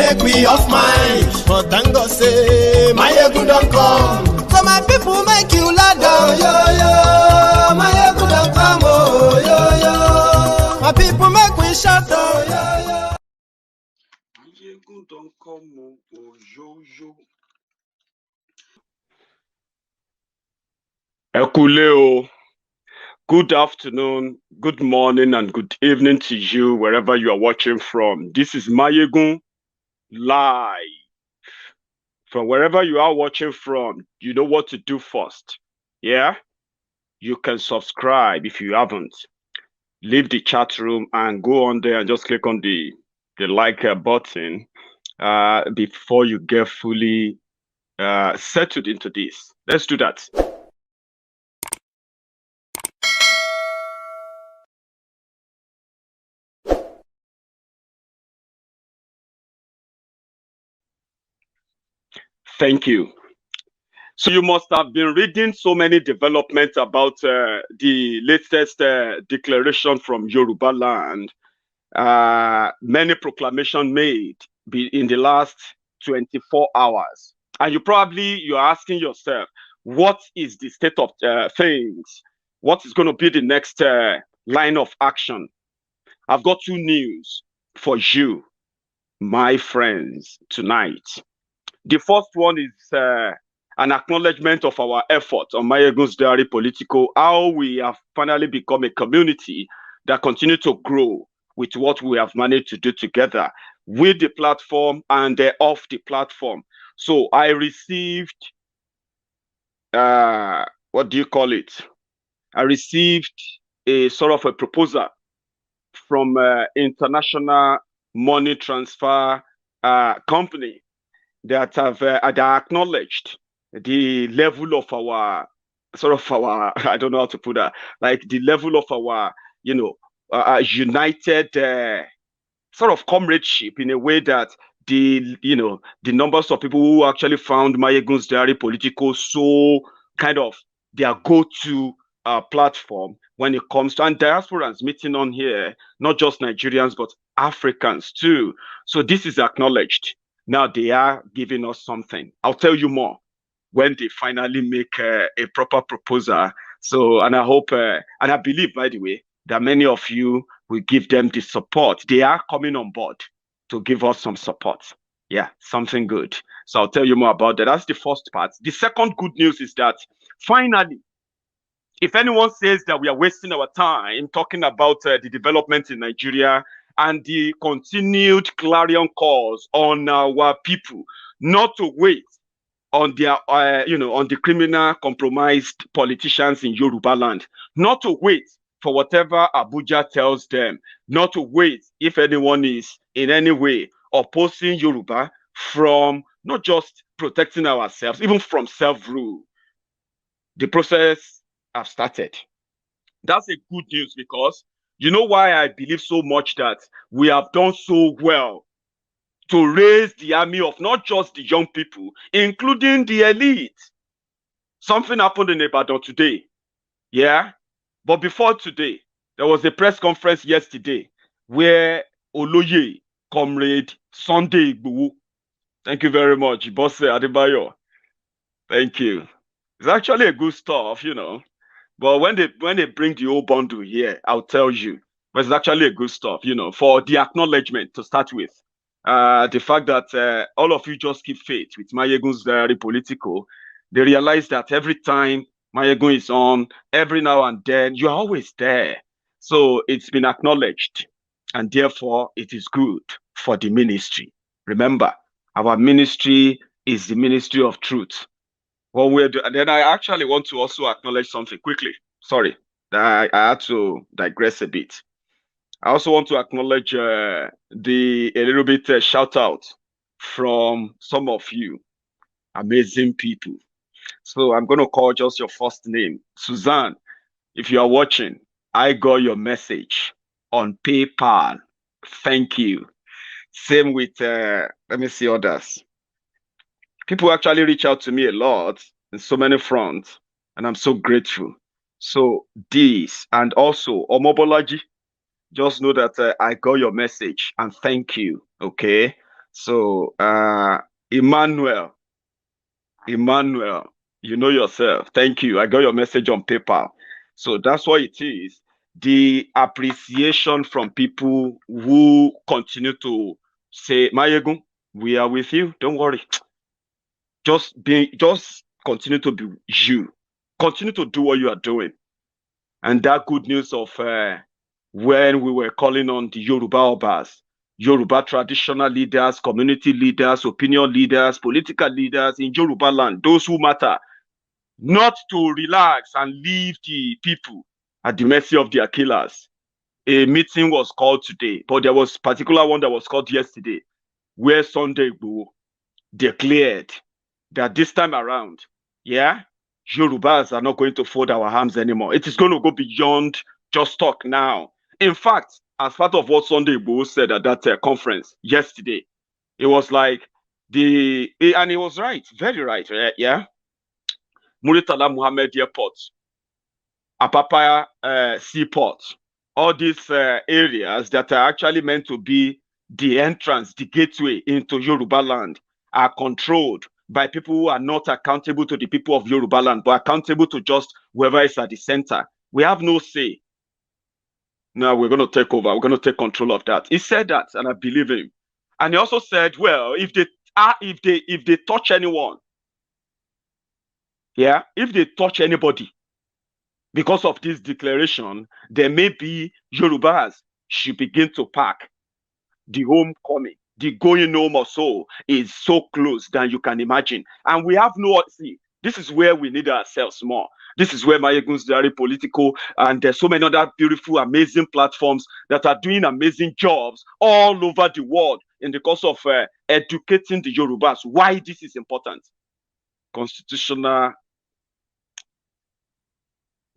make we off mind. But thank God say Maiyegun don come. So my people make you ladder. Oh, yo, yo, Maiyegun don come. Oh, yo, yo. My people make we shout. Oh, yo, yo. Maiyegun don come. Oh, yo, yo. Ekule o. Good afternoon, good morning, and good evening to you wherever you are watching from. This is Maiyegun live. From wherever you are watching from, you know what to do first. Yeah? You can subscribe if you haven't. Leave the chat room and go on there and just click on the like button before you get fully settled into this. Let's do that. Thank you. So you must have been reading so many developments about the latest declaration from Yoruba land. Many proclamations made in the last 24 hours. And you're asking yourself, what is the state of things? What is going to be the next line of action? I've got two news for you, my friends, tonight. The first one is an acknowledgement of our effort on Maiyegun's Diary Politico, how we have finally become a community that continue to grow with what we have managed to do together with the platform and off the platform. So I received, what do you call it? I received a sort of a proposal from international money transfer company that have acknowledged the level of our I don't know how to put that, like the level of our united sort of comradeship, in a way that the numbers of people who actually found Maiyegun's Diary Politico so kind of their go-to platform when it comes to, and diasporans meeting on here, not just Nigerians but Africans too. So this is acknowledged. Now they are giving us something. I'll tell you more when they finally make a proper proposal. So, and I hope, and I believe, by the way, that many of you will give them the support. They are coming on board to give us some support. Yeah, something good. So I'll tell you more about that. That's the first part. The second good news is that finally, if anyone says that we are wasting our time talking about the development in Nigeria and the continued clarion calls on our people not to wait on their, on the criminal compromised politicians in Yoruba land, not to wait for whatever Abuja tells them, not to wait if anyone is in any way opposing Yoruba from not just protecting ourselves, even from self-rule. The process has started. That's a good news, because you know why I believe so much that we have done so well to raise the army of not just the young people, including the elite. Something happened in Ibadan today. Yeah? But before today, there was a press conference yesterday where Oloye, Comrade Sunday Igboho, thank you very much, Bosse Adebayo. Thank you. It's actually a good stuff, But when they bring the whole bundle here, I'll tell you. But it's actually a good stuff, for the acknowledgement to start with. The fact that all of you just keep faith with Maiyegun's Diary Politico. They realize that every time Maiyegun is on, every now and then, you're always there. So it's been acknowledged. And therefore, it is good for the ministry. Remember, our ministry is the ministry of truth. Well, and then I actually want to also acknowledge something quickly. Sorry, I had to digress a bit. I also want to acknowledge a little bit shout out from some of you, amazing people. So I'm going to call just your first name, Suzanne. If you are watching, I got your message on PayPal. Thank you. Same with let me see others. People actually reach out to me a lot in so many fronts, and I'm so grateful. So this, and also Omobolaji, just know that I got your message and thank you. Okay. So, Emmanuel, you know yourself. Thank you. I got your message on PayPal. So that's what it is. The appreciation from people who continue to say, Maiyegun, we are with you. Don't worry. Just continue to be you. Continue to do what you are doing. And that good news of when we were calling on the Yoruba Obas, Yoruba traditional leaders, community leaders, opinion leaders, political leaders in Yoruba land, those who matter, not to relax and leave the people at the mercy of their killers. A meeting was called today, but there was a particular one that was called yesterday, where Sunday Igboho declared that this time around, yeah, Yorubas are not going to fold our arms anymore. It is going to go beyond just talk now. In fact, as part of what Sunday Igboho said at that conference yesterday, it was like and he was right, very right, yeah. Muritala Muhammad Airport, Apapa Seaport, all these areas that are actually meant to be the entrance, the gateway into Yoruba land are controlled by people who are not accountable to the people of Yoruba land, but accountable to just whoever is at the center. We have no say. Now we're going to take over. We're going to take control of that. He said that, and I believe him. And he also said, well, if they touch anyone, yeah, if they touch anybody, because of this declaration, there may be Yorubas should begin to pack. The homecoming, the going home or so is so close than you can imagine. And we have no, see, this is where we need ourselves more. This is where Maiyegun's Diary, Politico, and there's so many other beautiful, amazing platforms that are doing amazing jobs all over the world in the course of educating the Yorubas. Why this is important. Constitutional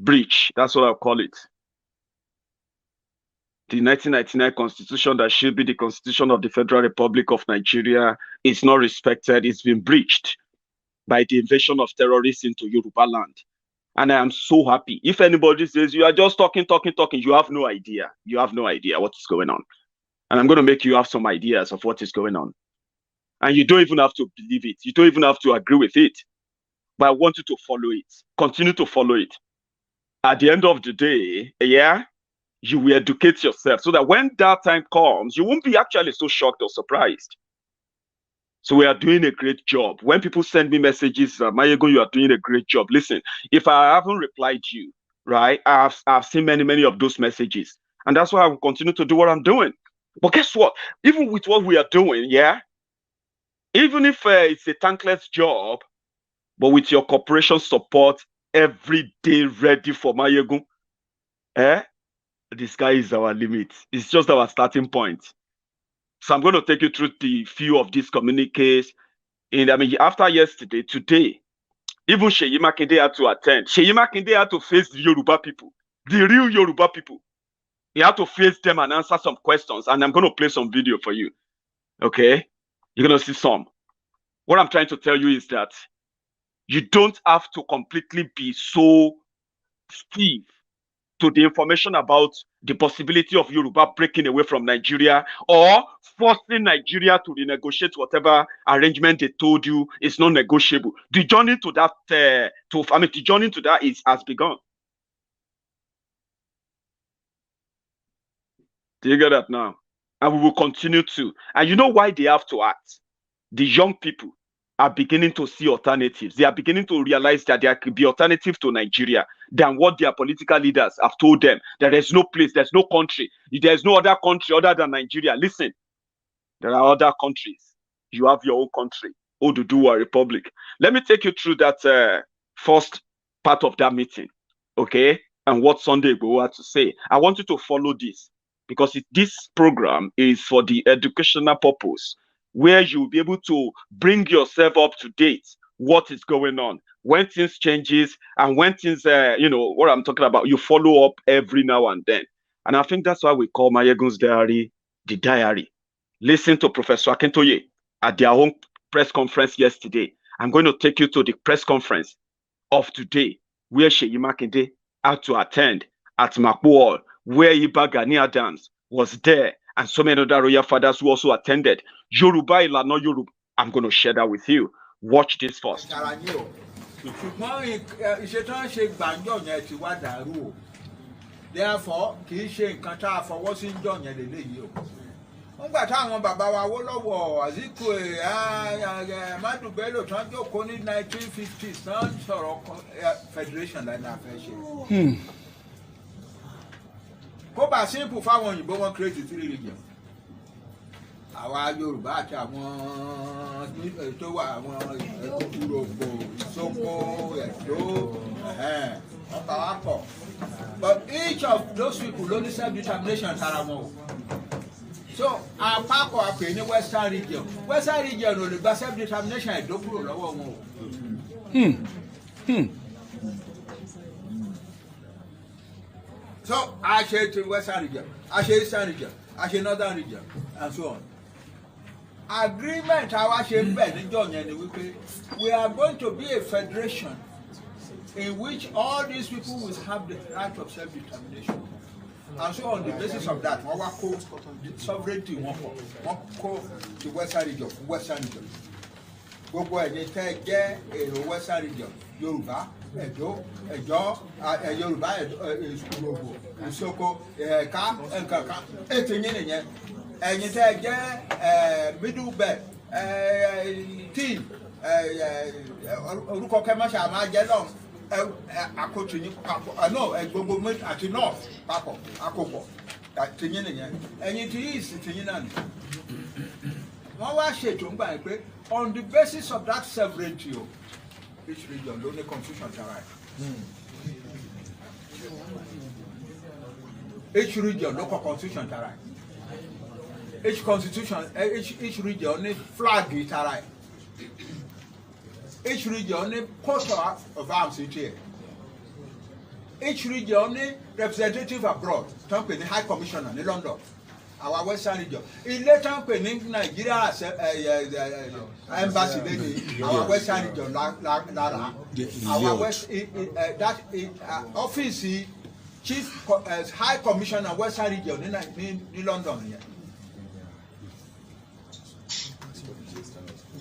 breach, that's what I'll call it. The 1999 constitution that should be the constitution of the Federal Republic of Nigeria is not respected. It's been breached by the invasion of terrorists into Yoruba land. And I am so happy. If anybody says you are just talking, you have no idea. You have no idea what is going on. And I'm going to make you have some ideas of what is going on. And you don't even have to believe it. You don't even have to agree with it. But I want you to follow it. Continue to follow it. At the end of the day, yeah, you will educate yourself so that when that time comes, you won't be actually so shocked or surprised. So we are doing a great job. When people send me messages, Maiyegun, you are doing a great job. Listen, if I haven't replied you, right, I've seen many of those messages. And that's why I will continue to do what I'm doing. But guess what? Even with what we are doing, yeah, even if it's a thankless job, but with your corporation support, every day ready for Maiyegun, the sky is our limit. It's just our starting point. So I'm going to take you through the few of these communiques. After yesterday, today, even Seyi Makinde had to attend. Seyi Makinde had to face the Yoruba people, the real Yoruba people. He had to face them and answer some questions. And I'm going to play some video for you. Okay? You're going to see some. What I'm trying to tell you is that you don't have to completely be so stiff to the information about the possibility of Yoruba breaking away from Nigeria or forcing Nigeria to renegotiate whatever arrangement they told you is not negotiable. The journey to that, the journey to that has begun. Do you get that now? And we will continue to. And you know why they have to act? The young people are beginning to see alternatives. They are beginning to realize that there could be alternative to Nigeria than what their political leaders have told them. There is no place, there's no country. There's no other country other than Nigeria. Listen, there are other countries. You have your own country, Oodua Republic. Let me take you through that first part of that meeting, okay? And what Sunday Igboho had to say. I want you to follow this because this program is for the educational purpose, where you'll be able to bring yourself up to date, what is going on, when things changes, and when things, what I'm talking about, you follow up every now and then. And I think that's why we call Maiyegun's Diary the diary. Listen to Professor Akintoye at their own press conference yesterday. I'm going to take you to the press conference of today, where Seyi Makinde had to attend at Makbo Hall, where Iba Gani Adams was there and so many other royal fathers who also attended. Yoruba Ilana Yoruba. I'm going to share that with you. Watch this first. Therefore, kì í ṣe nǹkan tá a fọwọ́ sí ń jọ yẹn lélẹ́yìí o. Nígbà táwọn bàbá wa Awólọ́wọ̀ Azikiwe Ahmadu Bello tán jókòó ní 1950s tán sọ̀rọ̀ federation lẹ́nu afẹ́ ṣe. Kó bá simple fáwọn òyìnbó wọn create 3 regions. Àwa Yorùbá àti àwọn tó wà àwọn Ìgbòho, Ìsoko, Ẹ̀dó, wọ́n bá wá pọ̀. But each of those people only self-determination tara wọn o. So àpapọ̀ àpè ní Western region. Western region ò lè gba self-determination ìdókòrò lọ́wọ́ wọn o. So I ṣe ti Western region, I ṣe Eastern region, I ṣe Northern region, and so on. Agreement àwa ṣe bẹ́ẹ̀ níjọ́ yẹn ni wípé we are going to be a federation in which all these people will have the right of self-determination. And so on the basis of that, wọ́n wá kó sovereignty wọn kó the Western region, Gbogbo ẹ̀yin tẹ́ jẹ́ èrò Western region, Yorùbá, Ẹ̀dó, Ẹ̀jọ́, Yorùbá, Ìgbòho, Ìsoko, Ẹ̀ka, Ẹ̀ǹkankan, ètò yín nìyẹn. Ẹ̀yin tẹ́ jẹ́ Middle Belt, Teen, orúkọ kẹ́mọ́ṣà máa jẹ́ náà. Àkótó yín papọ̀ gbogbo àti north papọ̀ àkópọ̀ tìyín nìyẹn ẹ̀yin tí east tìyín náà ni wọ́n wá ṣètò ń gbà yín pé on the basis of that sovereignty o each region ló ní constitution tara each region ló kọ constitution tara each constitution each region ní flag tara each region ní coat of arms here. Each region ní representative abroad, tán pè ní high commissioner ní London, our Western region. Ilé tán pè ní Nigeria embassy lẹ́yìn our Western region lára. Our West that office chief high commissioner Western region ní London yẹn.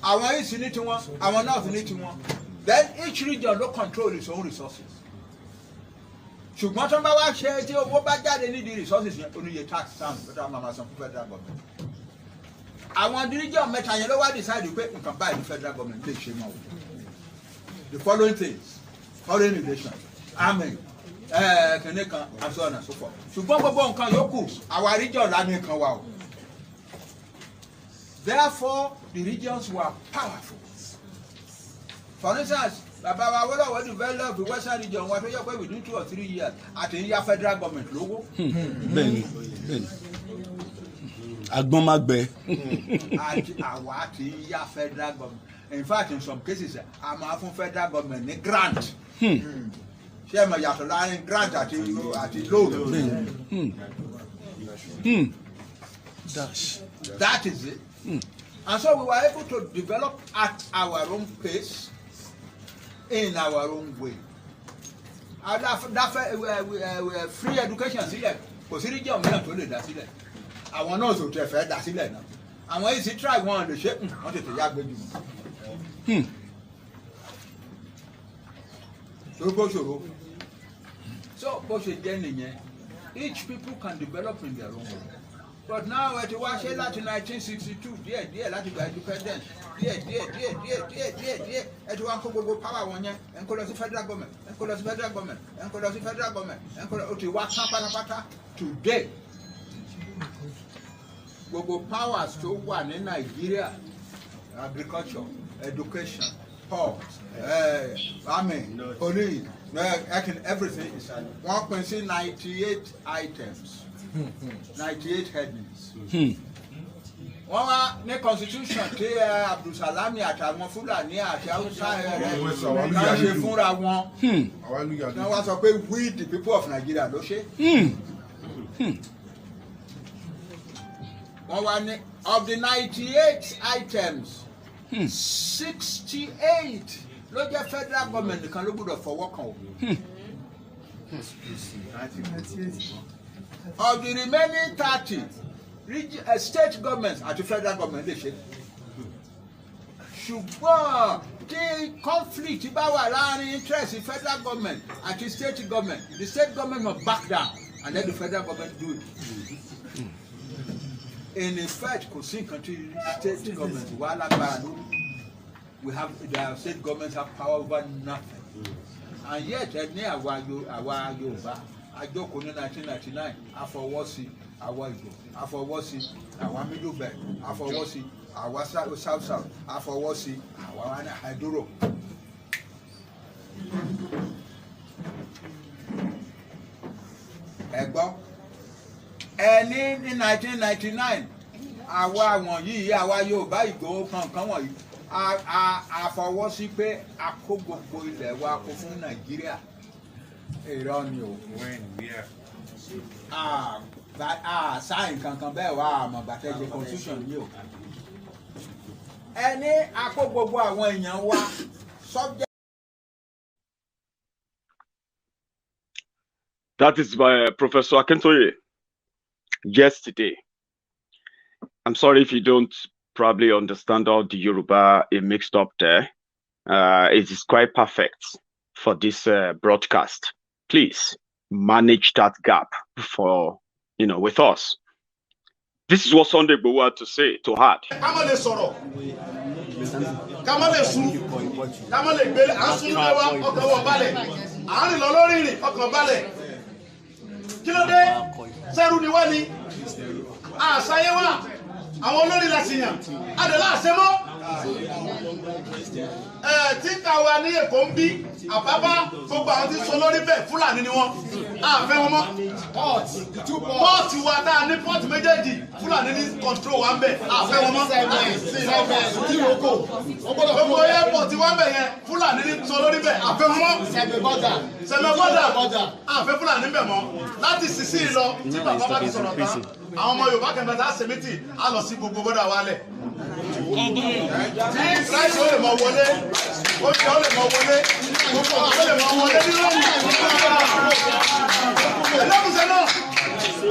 Àwọn east ní tiwọn, àwọn north ní tiwọn. Then each region ló control its own resources. Ṣùgbọ́n tó ń bá wá ṣe tí owó bá jáde nídìí resources yẹn oníye tax sound lọ́dọ̀ àwọn àmàsàn fún federal government. Àwọn region mẹ́ta yẹn ló wá decide pé nǹkan báyìí ní federal government lè ṣe mọ́ o. The following things: foreign relations, army, kìnìún kan, and so on and so forth. Ṣùgbọ́n gbogbo nǹkan yòókù àwa region lánàá kan wà o. Therefore, the regions were powerful. For instance, Baba Awolowo developed the Western region wọ́n tó yẹ pé within 2 or 3 years àti ìyá federal government lówó. Bẹ́ẹ̀ni. Agbọ́n má gbẹ. Àti àwa àti ìyá federal government. In fact, in some cases, a máa fún federal government ní grant. Ṣé ẹ mọ̀ yàtọ̀ láàrin grant àti loan? That is it. And so we were able to develop at our own pace, in our own way. Free education sílẹ̀, kò sí region mìíràn tó lè dá sílẹ̀. Àwọn náà tó tẹ̀ fẹ́ dá sílẹ̀ náà. Àwọn yìí sì try wọn lè ṣe wọ́n tètè yá gbé jùmọ̀. Ṣòro. So bó ṣe jẹ́ nìyẹn, each people can develop in their own way. But now ẹ ti wá ṣe láti 1962 díẹ̀ láti gba independence díẹ̀ ẹ ti wá kó gbogbo power wọn yẹn ẹ ń kó lọ sí federal government ẹ ń kó lọ sí federal government ẹ ń kó lọ sí federal government ẹ ń kó lọ ó ti wá tán pátápátá today. Gbogbo powers tó wà ní Nàìjíríà, agriculture, education, port, army, police, everything is wọ́n pín sí 98 items. 98 headings. Wọ́n wá ní constitution tí Abdulsalami àtàwọn Fúlàní àti Hausa rẹ̀ náà ṣe fúnra wọn. Wọ́n wá sọ pé we the people of Nigeria ló ṣe. Wọ́n wá ní of the 98 items 68 ló jẹ́ federal government nìkan ló gbọ́dọ̀ fọwọ́ kàn o. Of the remaining 30, state government àti federal government lè ṣe. Ṣùgbọ́n tí conflict bá wà láàrin interest federal government àti state government, the state government must back down and then the federal government do it. In effect, kò sí nǹkan tí state government wà lágbára lórí. The state governments have power over nothing. And yet, ní àwa Yorùbá, àjọkò ní 1999, àfọwọ́sí àwa Ìgbò, àfọwọ́sí àwa Middle Belt, àfọwọ́sí àwa South, àfọwọ́sí àwa Àìdúró. Ẹ gbọ́, ní 1999, àwa wọ̀nyí, àwa Yorùbá Ìgbò kankan wọ̀nyí, àfọwọ́sí pé a kó gbogbo ilẹ̀ wa kó fún Nàìjíríà. Irọ́ ni o. Sáyìn kankan bẹ́ẹ̀ wá àmọ̀ gbàtẹ́jẹ constitution yìí o. Ẹni a kó gbogbo àwọn èèyàn wa subject. That is by Professor Akintoye yesterday. I'm sorry if you don't probably understand all the Yoruba mixed up there. It is quite perfect for this broadcast. Please manage that gap for, with us. This is what Sunday Igboho had to say, to add. Àwọn olórí la sì yàn adela àṣemọ tí káwa ní Èkó ń bí àbábá gbogbo àwọn tí sọ lórí bẹ́ẹ̀ Fúlàní ni wọ́n àfẹ́ wọn mọ́ pọ́ọ̀tì wa tá a ní pọ́ọ̀tì méjèèjì Fúlàní ní kọ̀ntró wa ń bẹ̀ àfẹ́ wọn mọ́ gbogbo airport wa ń bẹ̀ yẹn Fúlàní ní sọ lórí bẹ́ẹ̀ àfẹ́ wọn mọ́ sẹ̀mẹ̀bọ́dà àfẹ́ Fúlàní bẹ̀ mọ́ láti sísí lọ tí bàbá bá ti sọ̀rọ̀ tán àwọn ọmọ Yorùbá kẹfẹ tá a ṣe mítì á lọ sí gbogbo bọ́dà wálẹ̀. tí láìsí ó lè mọ wọlé oúnjẹ ó lè mọ wọlé gbogbo ó lè mọ wọlé nínú ẹlẹ́kùnsẹ́ náà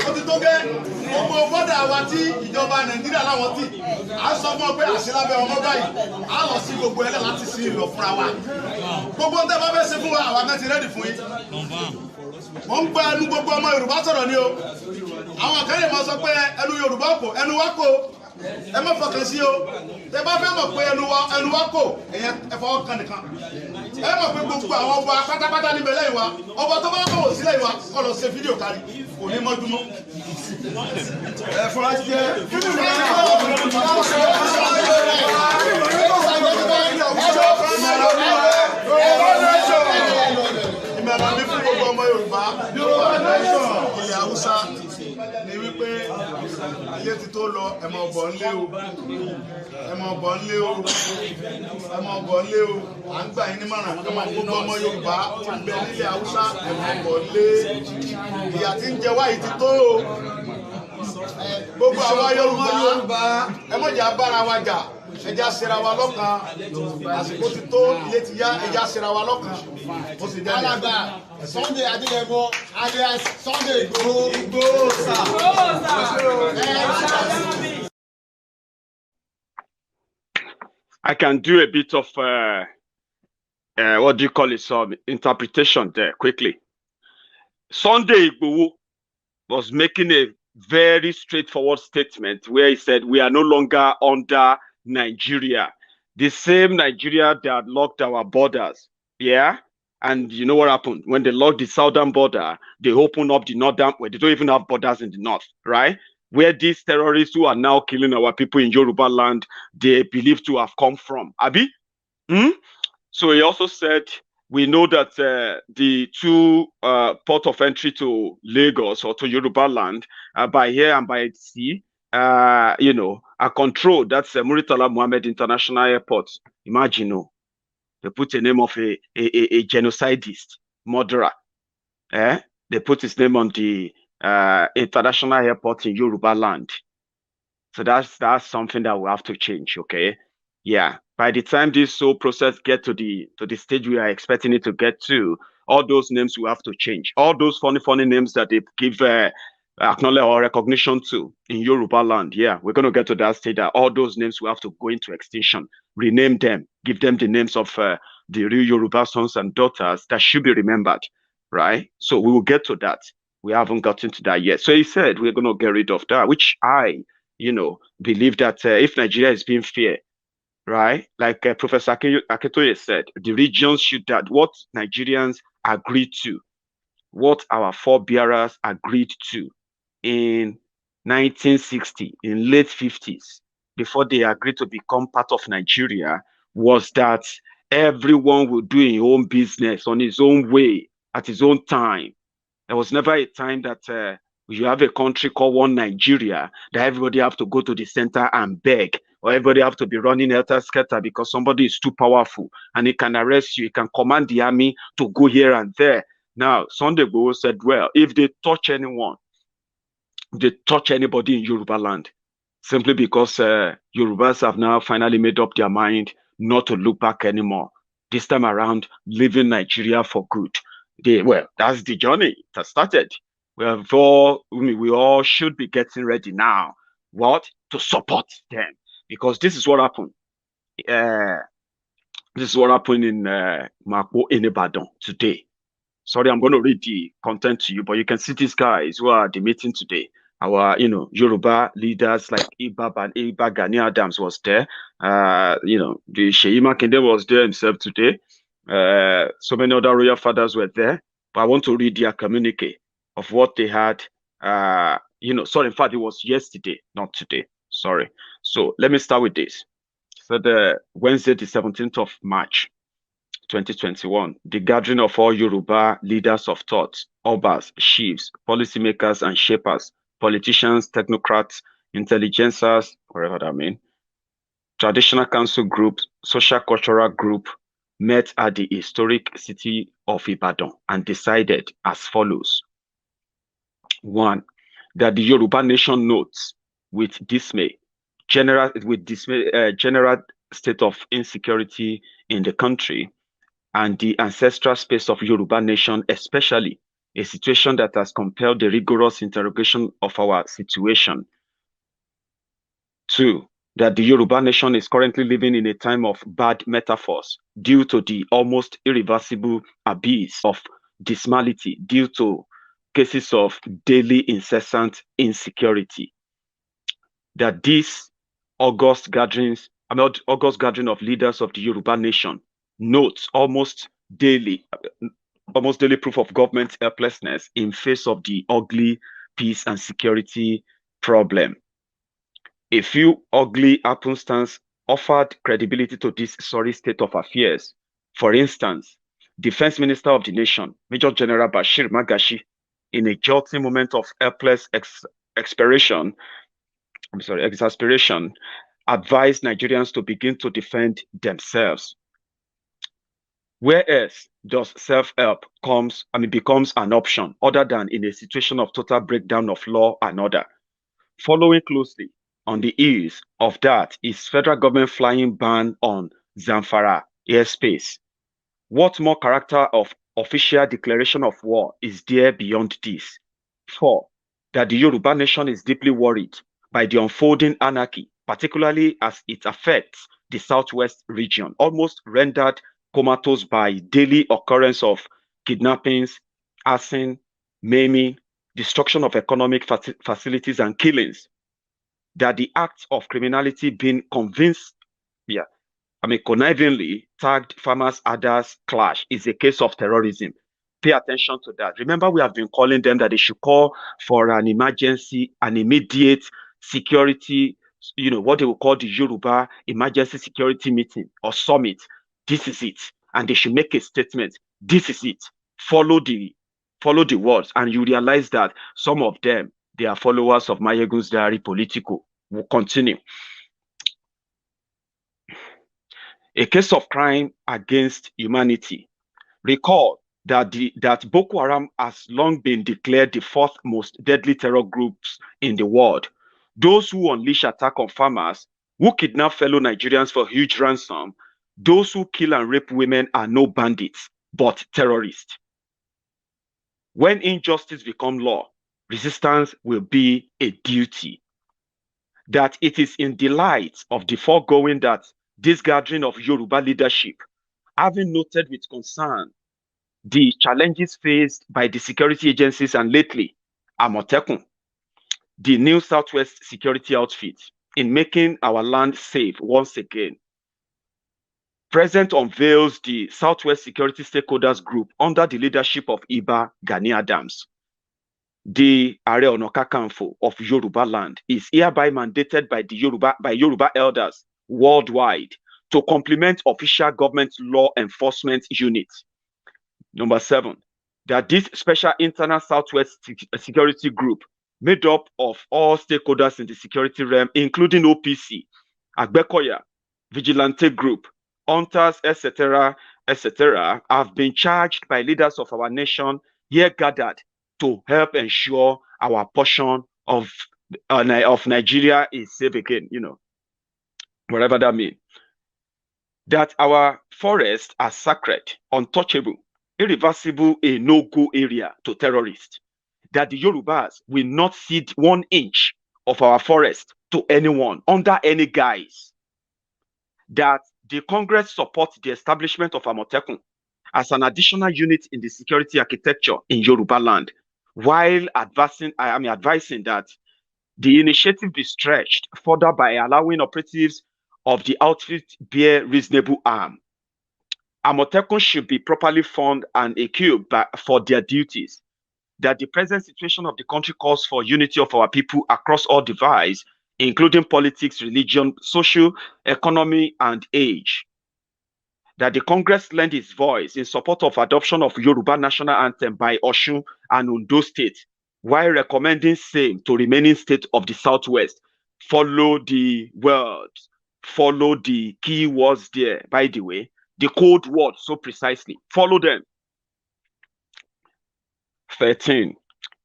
ó ti tó gẹ́ gbogbo bọ́dà wa tí ìjọba Nàìjíríà láwọn tì á sọ fún ọ pé àṣìlábẹ́ ọmọ báyìí á lọ sí gbogbo ẹlẹ́ láti sí ìlọ fúnra wa gbogbo ń tẹ́ bá fẹ́ ṣe fún wa àwa kan ti rẹ́dì fún yín. Mo ń gba ẹnu gbogbo ọmọ Yorùbá sọ̀rọ̀ ni o àwọn kan lè máa sọ pé ẹnu Yorùbá kò ẹnu wa kò ẹ má fọkàn sí o tẹ bá fẹ́ mọ̀ pé ẹnu wa kò ẹ̀yẹ ẹ fọwọ́ kan nìkan ẹ mọ̀ pé gbogbo àwọn ọba pátápátá níbẹ̀ lẹ́yìn wa ọba tó bá bọ̀ sílẹ̀ yìí wa kọ́ lọ ṣe fídíò kárí kò ní mọ́júmọ́. ẹ fọlá jẹ ìmọ̀ràn mi fún gbogbo ọmọ Yorùbá ilẹ̀ Haúsá ni wípé ayé ti tó lọ ẹ máa bọ̀ ńlé o ẹ máa bọ̀ ńlé o ẹ máa bọ̀ ńlé o à ń gbà yín nímọ̀ràn ẹ máa gbogbo ọmọ Yorùbá ti bẹ nílẹ̀ Haúsá ẹ máa bọ̀ ńlé ìyà tí ń jẹ wá yìí ti tó o gbogbo àwa Yorùbá ẹ má jà bára wa jà ẹja ṣera wa lọ́kàn àsìkò ti tó ilé ti yá ẹja ṣera wa lọ́kàn ó sì jẹ́ alàgbà Sunday Adéyẹmọ alias Sunday Igboho sà. I can do a bit of what do you call it, some interpretation there quickly. Sunday Igboho was making a very straightforward statement where he said we are no longer under Nigeria, the same Nigeria that locked our borders. Yeah. And you know what happened? When they locked the southern border, they opened up the northern, where they don't even have borders in the north, right? Where these terrorists who are now killing our people in Yoruba land, they believe to have come from. Abi? So he also said, we know that the two port of entry to Lagos or to Yoruba land, by air and by sea, are controlled. That's Muritala Muhammad International Airport. Imagine, they put the name of a genocidist, murderer. They put his name on the international airport in Yoruba land. So that's something that we have to change, okay? Yeah. By the time this whole process get to the stage we are expecting it to get to, all those names will have to change. All those funny names that they give acknowledge or recognition too in Yoruba land. Yeah, we're going to get to that stage that all those names will have to go into extinction, rename them, give them the names of the real Yoruba sons and daughters that should be remembered, right? So we will get to that. We haven't gotten to that yet. So he said we're going to get rid of that, which I, believe that if Nigeria is being fair, right? Like Professor Aketoye said, the regions should that what Nigerians agreed to, what our forebearers agreed to in 1960, in late 50s, before they agreed to become part of Nigeria, was that everyone will do his own business on his own way, at his own time. There was never a time that you have a country called one Nigeria that everybody have to go to the center and beg, or everybody have to be running helter-skelter because somebody is too powerful and he can arrest you, he can command the army to go here and there. Now, Sunday Igboho said, well, if they touch anyone, they touch anybody in Yoruba land, simply because Yorubas have now finally made up their mind not to look back anymore. This time around, leaving Nigeria for good. That's the journey that started. We all should be getting ready now. What? To support them. Because this is what happened. This is what happened in Makbo in Ibadan today. Sorry, I'm going to read the content to you, but you can see these guys who are at the meeting today. Our, Yoruba leaders like Iba Gani Adams was there. The Sheyi Makinde was there himself today. So many other royal fathers were there. But I want to read their communique of what they had. Sorry, in fact, it was yesterday, not today. Sorry. So let me start with this. So the Wednesday, the 17th of March, 2021, the gathering of all Yoruba leaders of thought, obas, chiefs, policymakers and shapers, politicians, technocrats, intelligencers, whatever that means, traditional council groups, social cultural group, met at the historic city of Ibadan and decided as follows. One, that the Yoruba nation notes with dismay, general state of insecurity in the country and the ancestral space of Yoruba nation, especially a situation that has compelled the rigorous interrogation of our situation. Two, that the Yoruba nation is currently living in a time of bad metaphors due to the almost irreversible abyss of dismality due to cases of daily incessant insecurity. That this August gathering of leaders of the Yoruba nation notes almost daily proof of government helplessness in face of the ugly peace and security problem. A few ugly happenstance offered credibility to this sorry state of affairs. For instance, Defense Minister of the Nation, Major General Bashir Magashi, in a jolting moment of helpless exasperation, advised Nigerians to begin to defend themselves. Where else does self-help becomes an option other than in a situation of total breakdown of law and order? Following closely on the heels of that is federal government flying ban on Zamfara airspace. What more character of official declaration of war is there beyond this? 4, that the Yoruba nation is deeply worried by the unfolding anarchy, particularly as it affects the southwest region, almost rendered comatose by daily occurrence of kidnappings, arson, maiming, destruction of economic facilities and killings. That the acts of criminality being connivingly tagged farmers' others clash is a case of terrorism. Pay attention to that. Remember, we have been calling them that they should call for an emergency, an immediate security, what they will call the Yoruba emergency security meeting or summit. This is it. And they should make a statement. This is it. Follow the words. And you realize that some of them, they are followers of Maiyegun's diary Politico. Will continue. A case of crime against humanity. Recall that Boko Haram has long been declared the fourth most deadly terror groups in the world. Those who unleash attack on farmers, who kidnap fellow Nigerians for huge ransom, those who kill and rape women are no bandits, but terrorists. When injustice becomes law, resistance will be a duty. That it is in the light of the foregoing that this gathering of Yoruba leadership, having noted with concern the challenges faced by the security agencies and lately Amotekun, the new Southwest security outfit, in making our land safe once again, present unveils the Southwest Security Stakeholders Group under the leadership of Iba Gani Adams. The Arewa Ona Kakanfo of Yoruba land is hereby mandated by Yoruba elders worldwide to complement official government law enforcement units. Number 7, that this special internal Southwest security group, made up of all stakeholders in the security realm, including OPC, Agbekoya, Vigilante Group, hunters, etc., have been charged by leaders of our nation here gathered to help ensure our portion of Nigeria is safe again, whatever that means. That our forests are sacred, untouchable, irreversible, a no-go area to terrorists. That the Yorubas will not cede 1 inch of our forest to anyone under any guise. That the Congress supports the establishment of Amotekun as an additional unit in the security architecture in Yoruba land, while advising that the initiative be stretched further by allowing operatives of the outfit bear reasonable arm. Amotekun should be properly funded and equipped for their duties. That the present situation of the country calls for unity of our people across all divides, including politics, religion, social, economy, and age. That the Congress lend its voice in support of adoption of Yoruba national anthem by Osun and Ondo State, while recommending same to remaining state of the Southwest. Follow the words, follow the key words there, by the way, the code words so precisely. Follow them. 13.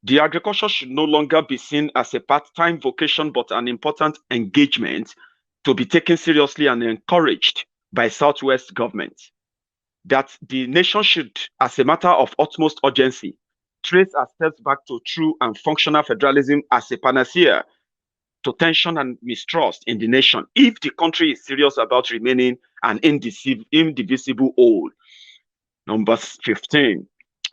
The agriculture should no longer be seen as a part-time vocation, but an important engagement to be taken seriously and encouraged by Southwest government. That the nation should, as a matter of utmost urgency, trace our steps back to true and functional federalism as a panacea to tension and mistrust in the nation, if the country is serious about remaining an indivisible whole. Number 15.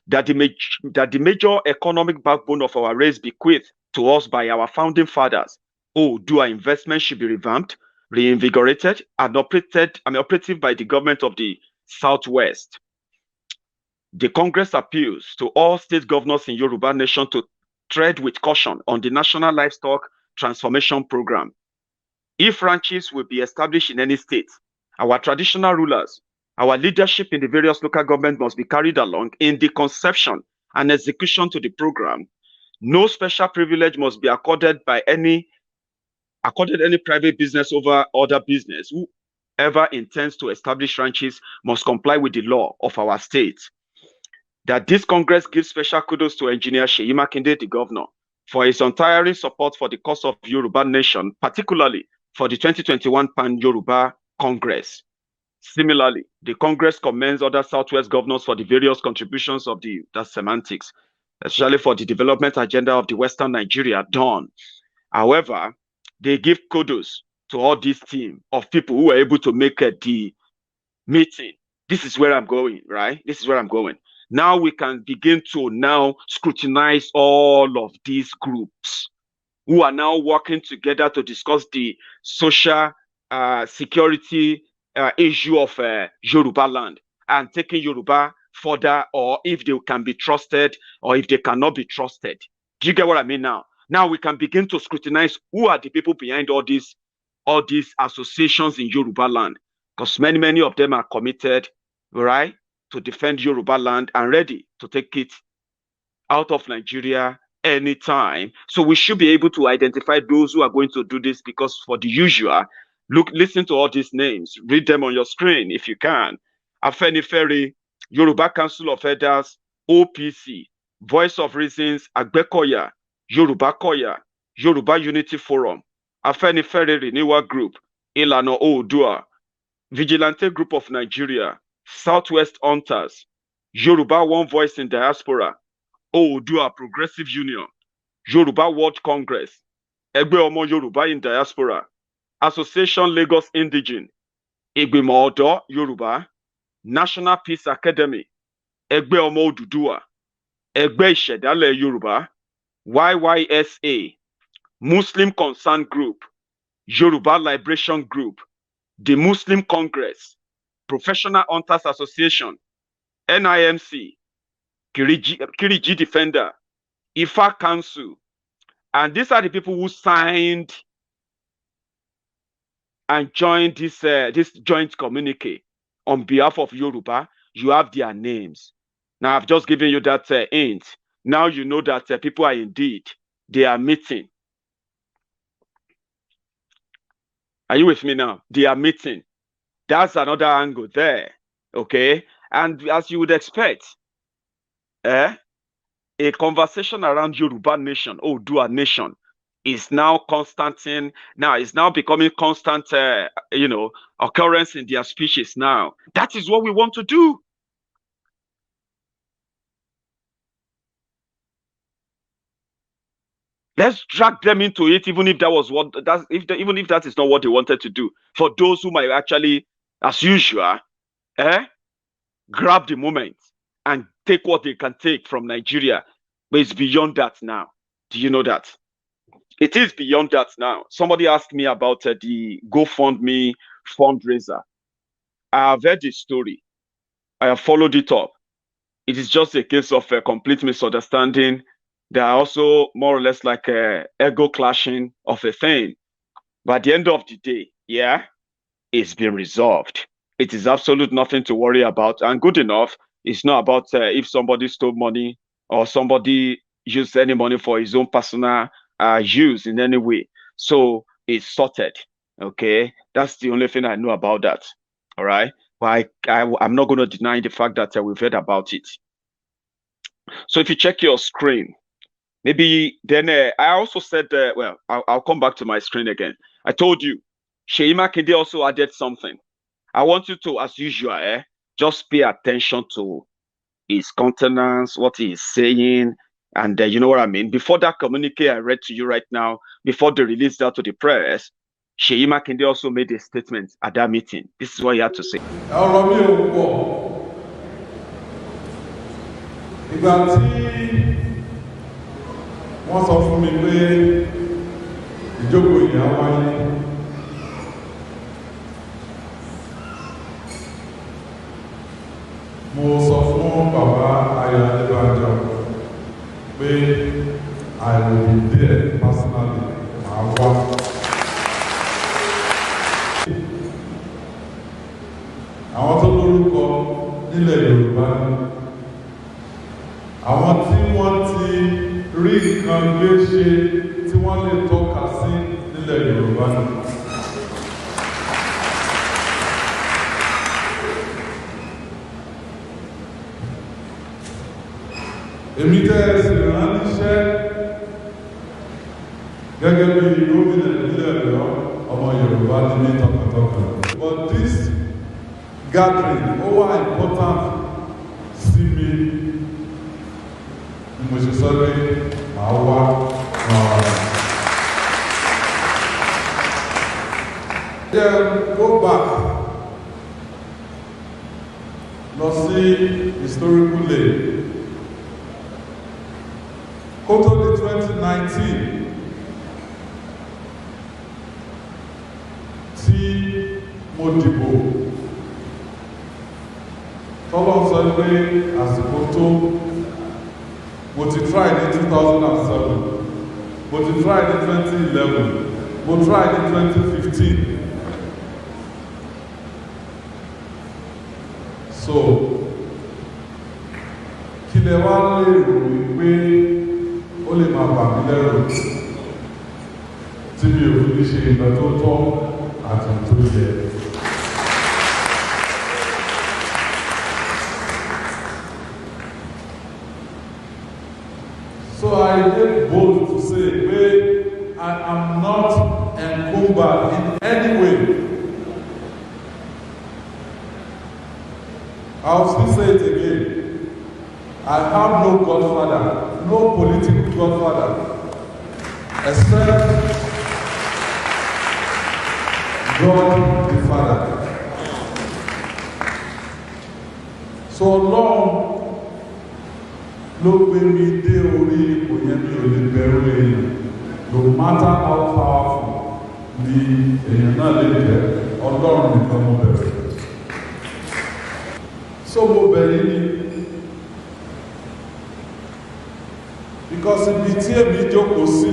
That the major economic backbone of our race bequeathed to us by our founding fathers, Oodua investment, should be revamped, reinvigorated, and operative by the government of the Southwest. The Congress appeals to all state governors in Yoruba nation to tread with caution on the National Livestock Transformation Program. If ranches will be established in any state, our traditional rulers, our leadership in the various local governments must be carried along in the conception and execution to the program. No special privilege must be accorded any private business over other business. Whoever intends to establish ranches must comply with the law of our state. That this Congress gives special kudos to Engineer Seyi Makinde, the governor, for his untiring support for the cause of Yoruba nation, particularly for the 2021 Pan-Yoruba Congress. Similarly, the Congress commends other Southwest governors for the various contributions of that's semantics, especially for the development agenda of the Western Nigeria done. However, they give kudos to all this team of people who were able to make the meeting. This is where I'm going, right? This is where I'm going. Now we can begin to scrutinize all of these groups who are now working together to discuss the social security issue of Yoruba land and taking Yoruba further, or if they can be trusted or if they cannot be trusted. Do you get what I mean now? Now we can begin to scrutinize who are the people behind all these associations in Yoruba land, because many of them are committed, right, to defend Yoruba land and ready to take it out of Nigeria anytime. So we should be able to identify those who are going to do this, because for the usual, listen to all these names, read them on your screen if you can. Afenifere, Yoruba Council of Elders, OPC, Voice of Reasons, Agbekoya, Yoruba Koya, Yoruba Unity Forum, Afenifere Renewal Group, Ilana Oodua, Vigilante Group of Nigeria, Southwest Hunters, Yoruba One Voice in Diaspora, Oodua Progressive Union, Yoruba World Congress, Ẹgbẹ́ Ọmọ Yorùbá in Diaspora, Association Lagos Indigene, Ìgbìmọ̀ Ọ̀dọ́ Yorùbá, National Peace Academy, Ẹgbẹ́ Ọmọ Oodua, Ẹgbẹ́ Ìṣẹ̀dálẹ̀ Yorùbá, YYSA, Muslim Concern Group, Yoruba Liberation Group, the Muslim Congress, Professional Hunters Association, NIMC, Kiriji Defender, Ifa Council. And these are the people who signed and joined this joint communique on behalf of Yoruba. You have their names. Now, I've just given you that hint. Now you know that people are indeed, they are meeting. Are you with me now? They are meeting. That's another angle there. Okay? And as you would expect, a conversation around Yoruba nation, Oodua nation, is now it's now becoming constant, occurrence in their speeches now. That is what we want to do. Let's drag them into it, even if even if that is not what they wanted to do. For those who might actually, as usual, grab the moment and take what they can take from Nigeria. But it's beyond that now. Do you know that? It is beyond that now. Somebody asked me about the GoFundMe fundraiser. I have heard the story. I have followed it up. It is just a case of a complete misunderstanding. There are also more or less like a ego clashing of a thing. But at the end of the day, it's been resolved. It is absolute nothing to worry about. And good enough, it's not about if somebody stole money or somebody used any money for his own personal use in any way. So it's sorted. Okay, that's the only thing I know about that. All right, but I'm not going to deny the fact that we've heard about it. So if you check your screen, maybe then I also said, well, I'll come back to my screen again. I told you, Seyi Makinde also added something. I want you to, as usual, just pay attention to his countenance, what he is saying, and you know what I mean. Before that communique I read to you right now, before they released that to the press, Seyi Makinde also made a statement at that meeting. This is what he had to say. Wọ́n sọ fún mi pé ìjókòó ìyá wáyé mo sọ fún bàbá Ayọ̀ Adébánjọ pé I will be there personally máa wá. Àwọn tó lórúkọ nílẹ̀ Yorùbá ni àwọn tí wọ́n ti rí nǹkan gbé ṣe tí wọ́n lè tọ́ka sí nílẹ̀ Yorùbá ni. Èmi tẹ́ sì rán níṣẹ́ gẹ́gẹ́ bí gómìnà ìpínlẹ̀ Ọ̀yọ́ ọmọ Yorùbá ní ní tọkàntọkàn. But this gathering ó wà important sí mi. Mo ṣe sọ pé màá wá go back lọ sí historical lane kó tó di 2019 tí mo dìbò tọ́lọ́ sọ pé àsìkò tó mo ti try ní 2007 mo ti try ní 2011 mo try ní 2015 so kí lẹ wá lè rò wípé ó lè máa bà mí lẹ́rù tí mi ò fi ṣe ìgbà tó tọ́ àti tó yẹ. So I get bold to say, I am not encumbered in any way. I'll still say it again. I have no godfather, no political godfather. except God the Father. So long ló gbé mi dé orí ipò yẹn mi ò lè bẹ̀rù èèyàn, no matter how powerful ni èèyàn náà lè jẹ́, Ọlọ́run nìkan mo bẹ̀rù. So mo bẹ̀rù ni because ibi tí èmi jókòó sí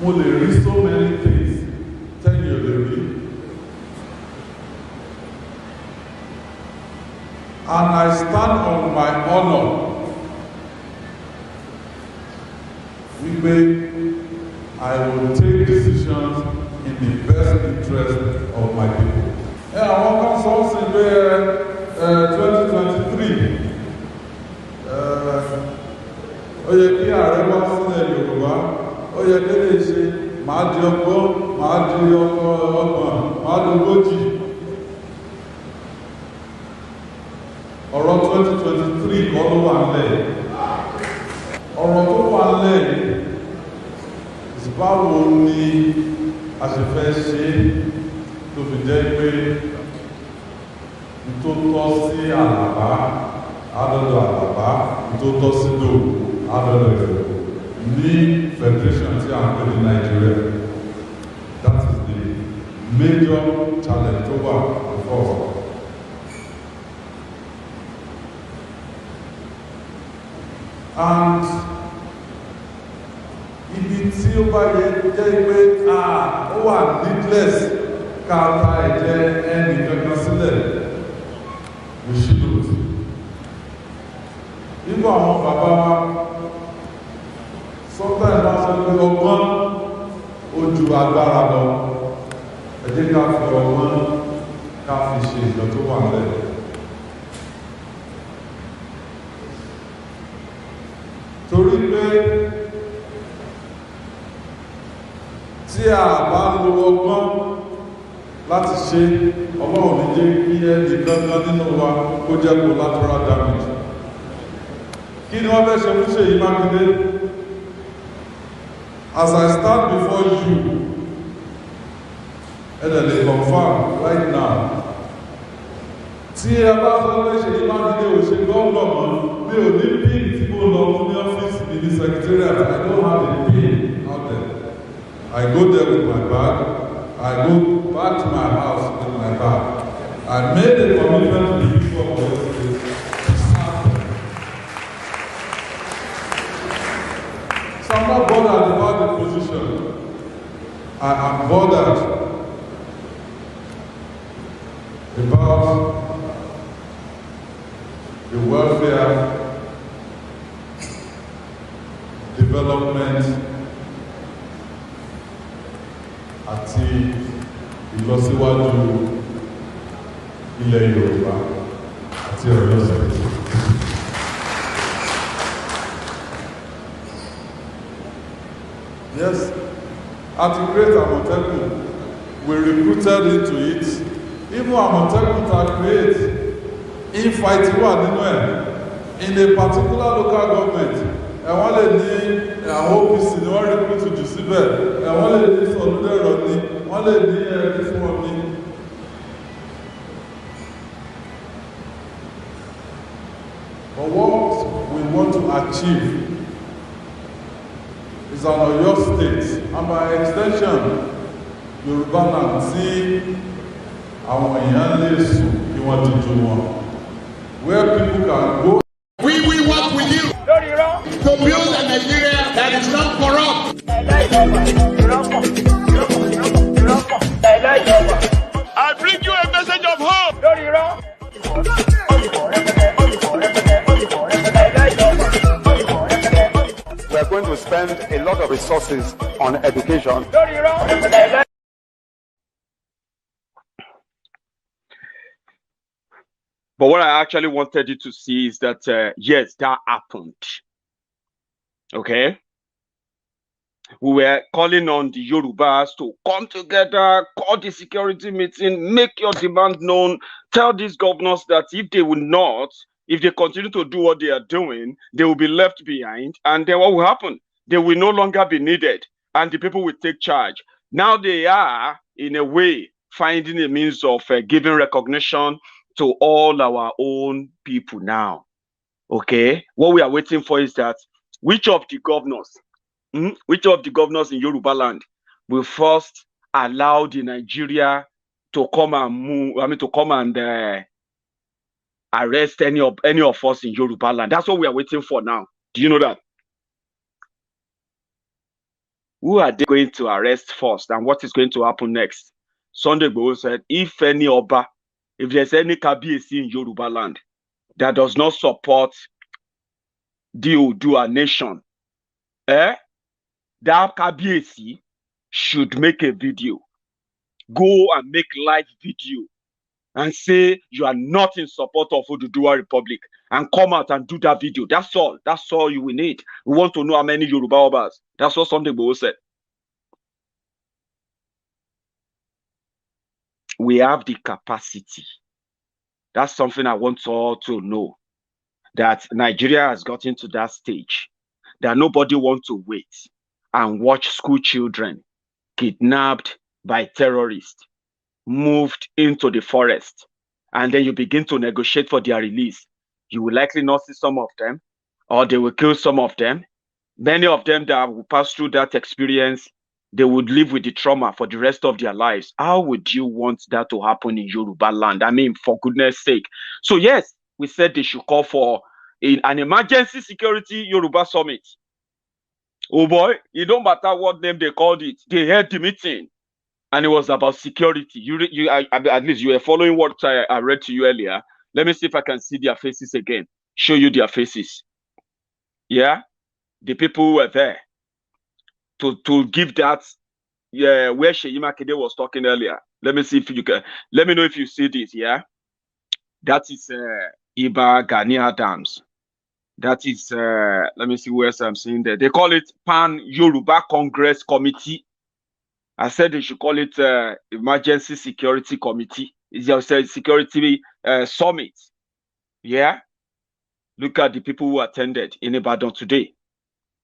mo lè rí so many things tẹ́yìn ò lè rí. And I stand on my honor. I will take decisions in the best interest of my people. Àwọn kan sọ sí pé 2023 ó yẹ kí Arewa sílẹ̀ Yorùbá, ó yẹ kí lè ṣe máa di ọgbọ́n, máa di ọgbọ̀n, máa di ogójì. Ọ̀rọ̀ 2023 kọ́ ló wà nílẹ̀. Ọ̀rọ̀ tó wà nílẹ̀ báwo ni a ṣe fẹ́ ṣe tó fi jẹ́ pé tó tọ́ sí Àlàbá, àdọ́dọ̀ Àlàbá, tó tọ́ sí Dò, àdọ́dọ̀ Ìfẹ́ ní federation tí a ń pè ní Nigeria. That is the major challenge tó wà before us. And ibi tí ó bá yẹ jẹ́ pé ó wà needless káàtà ẹ̀jẹ̀ ẹnì kankan sílẹ̀, we shouldn't. Nígbà àwọn bàbá wa sometimes bá sọ pé ọgbọ́n ó ju agbára lọ, ẹ jẹ́ ká fi ọgbọ́n ká fi ṣe ìjọ tó wà lẹ́yìn. Torí pé tí a bá lo ọgbọ́n láti ṣe, Ọlọ́run ní jẹ́ kí ẹni gangan nínú wa kó jẹ́ collateral damage. Kí ni wọ́n fẹ́ ṣe fún Ṣèyí Mákindé? As I stand before you, ẹ̀dẹ̀ lè confirm right now, tí ẹ bá sọ pé Ṣèyí Mákindé ò ṣe gọ́ọ̀nà mọ́, mi ò ní pin tí mo lọ fún ní ọ́fíìsì mi ní secretariat. I don't have a pin out there. I go there with my bag. I go back to my house with my bag. I made a commitment to the people of Oyo State to serve them. So I'm not bothered about the position. I am bothered about the welfare, development, àti ìlọsíwájú ilẹ̀ Yorùbá àti Ọ̀yọ́ State. Yes, at the great Àmọ̀tẹ́kùn, we recruited into it. Even Àmọ̀tẹ́kùn ta create infighting wà nínú ẹ̀ in a particular local government. Ẹ̀wọ́n lè ní àwọn OPC ni wọ́n recruit jù síbẹ̀, ẹ̀wọ́n lè ní Sọ̀lúdẹ̀rọ̀ ni, wọ́n lè ní ẹ̀rí fún wọn ní. But what we want to achieve is an Oyo State, and by extension, Yorùbá land tí àwọn èèyàn lè sùn kí wọ́n ti ju wọn. Where people can go. We will work with you to build a Nigeria that is not corrupt. I bring you a message of hope. We are going to spend a lot of resources on education. But what I actually wanted you to see is that, yes, that happened. Okay? We were calling on the Yorubas to come together, call the security meeting, make your demand known, tell these governors that if they will not, if they continue to do what they are doing, they will be left behind. And then what will happen? they will no longer be needed, and the people will take charge. Now they are, in a way, finding a means of giving recognition to all our own people now. Okay, what we are waiting for is that which of the governors in Yoruba land will first allow the Nigeria to come and move, to come and arrest any of us in Yoruba land. That's what we are waiting for now. Do you know that? Who are they going to arrest first, and what is going to happen next? Sunday Igboho said, if there's any Kabiyesi in Yoruba land that does not support the Oodua nation, that Kabiyesi should make a video. Go and make live video and say you are not in support of Oodua Republic, and come out and do that video. That's all. That's all you will need. We want to know how many Yoruba Obas. That's what Sunday Igboho said. We have the capacity. That's something I want all to know. That Nigeria has gotten to that stage that nobody wants to wait and watch school children kidnapped by terrorists, moved into the forest, and then you begin to negotiate for their release. You will likely not see some of them, or they will kill some of them. Many of them that will pass through that experience, they would live with the trauma for the rest of their lives. How would you want that to happen in Yoruba land? I mean, for goodness sake. So yes, we said they should call for an emergency security Yoruba summit. Oh boy, it don't matter what name they called it. They had the meeting, and it was about security. At least you were following what I read to you earlier. Let me see if I can see their faces again. Show you their faces. Yeah, the people who were there to give that. Yeah, where Sheyi Makinde was talking earlier. Let me see if you can. Let me know if you see this. Yeah, that is Gani Adams. That is let me see where else I'm seeing there. They call it Pan Yoruba Congress Committee. I said they should call it Emergency Security Committee. It's just a security summit. Yeah. Look at the people who attended in Ibadan today.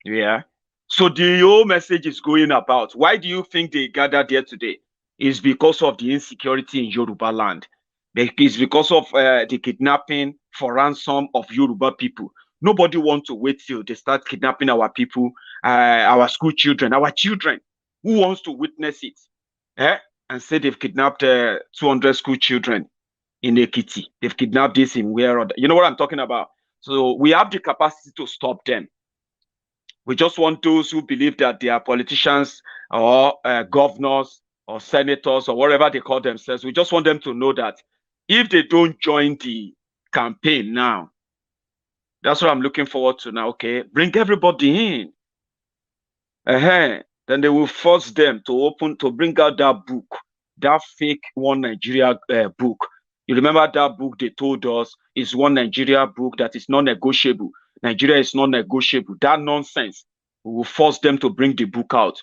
Yeah. So the whole message is going about. Why do you think they gathered there today? It's because of the insecurity in Yoruba land. It's because of the kidnapping for ransom of Yoruba people. Nobody wants to wait till they start kidnapping our people, our school children, our children. Who wants to witness it? And say they've kidnapped 200 school children in Ekiti. They've kidnapped this in where other. You know what I'm talking about? So we have the capacity to stop them. We just want those who believe that they are politicians or governors or senators or whatever they call themselves. We just want them to know that if they don't join the campaign now, that's what I'm looking forward to now. Okay, bring everybody in. Then they will force them to bring out that book, that fake One Nigeria book. You remember that book they told us is One Nigeria book that is non-negotiable. Nigeria is non-negotiable. That nonsense. We will force them to bring the book out.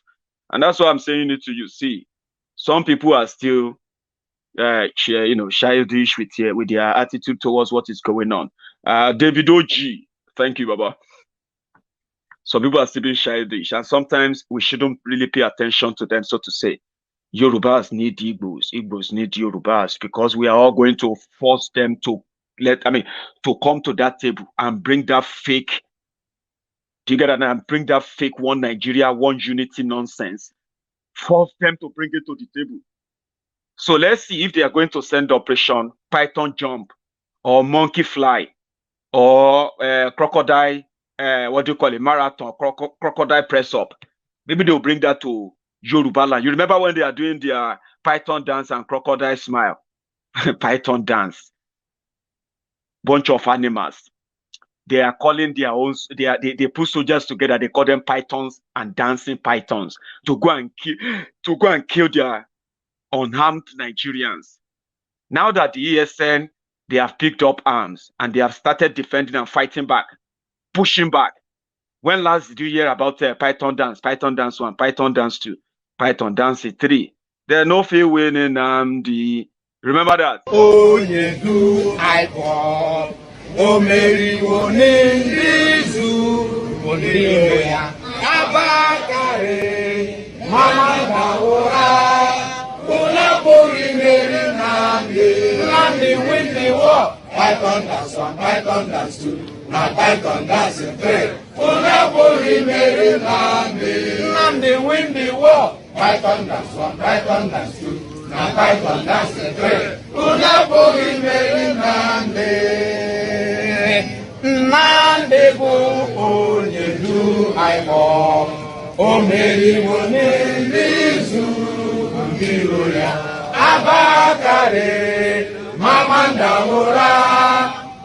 And that's why I'm saying it to you. See, some people are still childish with their attitude towards what is going on. David O.G., thank you, Baba. Some people are still being childish, and sometimes we shouldn't really pay attention to them, so to say. Yorubas need Igbos, Igbos need Yorubas, because we are all going to force them to come to that table and bring that fake, and bring that fake One Nigeria, One Unity nonsense. Force them to bring it to the table. So let's see if they are going to send Operation Python Jump, or Monkey Fly, or Crocodile. What do you call it? Marathon, crocodile press up. Maybe they'll bring that to Yoruba land. You remember when they are doing their Python dance and crocodile smile? Python dance. Bunch of animals. They are calling their own. They put soldiers together. They call them pythons and dancing pythons to go and kill their unarmed Nigerians. Now that the ESN, they have picked up arms and they have started defending and fighting back. Pushing back. When last did you hear about Python dance? Python dance 1, Python dance 2, Python dance 3. There are no feel winning. Remember that? Oh, you do I want. Oh, Mary, Abakare, Mama Daura, Unapuri Mary Nandi, Nandi win the war. Python dance 1, Python dance 2, now Python dance 3. Unapuri Mary Nandi, Nandi win the war. Python dance 1, Python dance 2, now Python dance 3. Unapuri Mary Nandi. Nande bo onye du aimo o meri woni nizu ngiro ya Abakare mamanda ora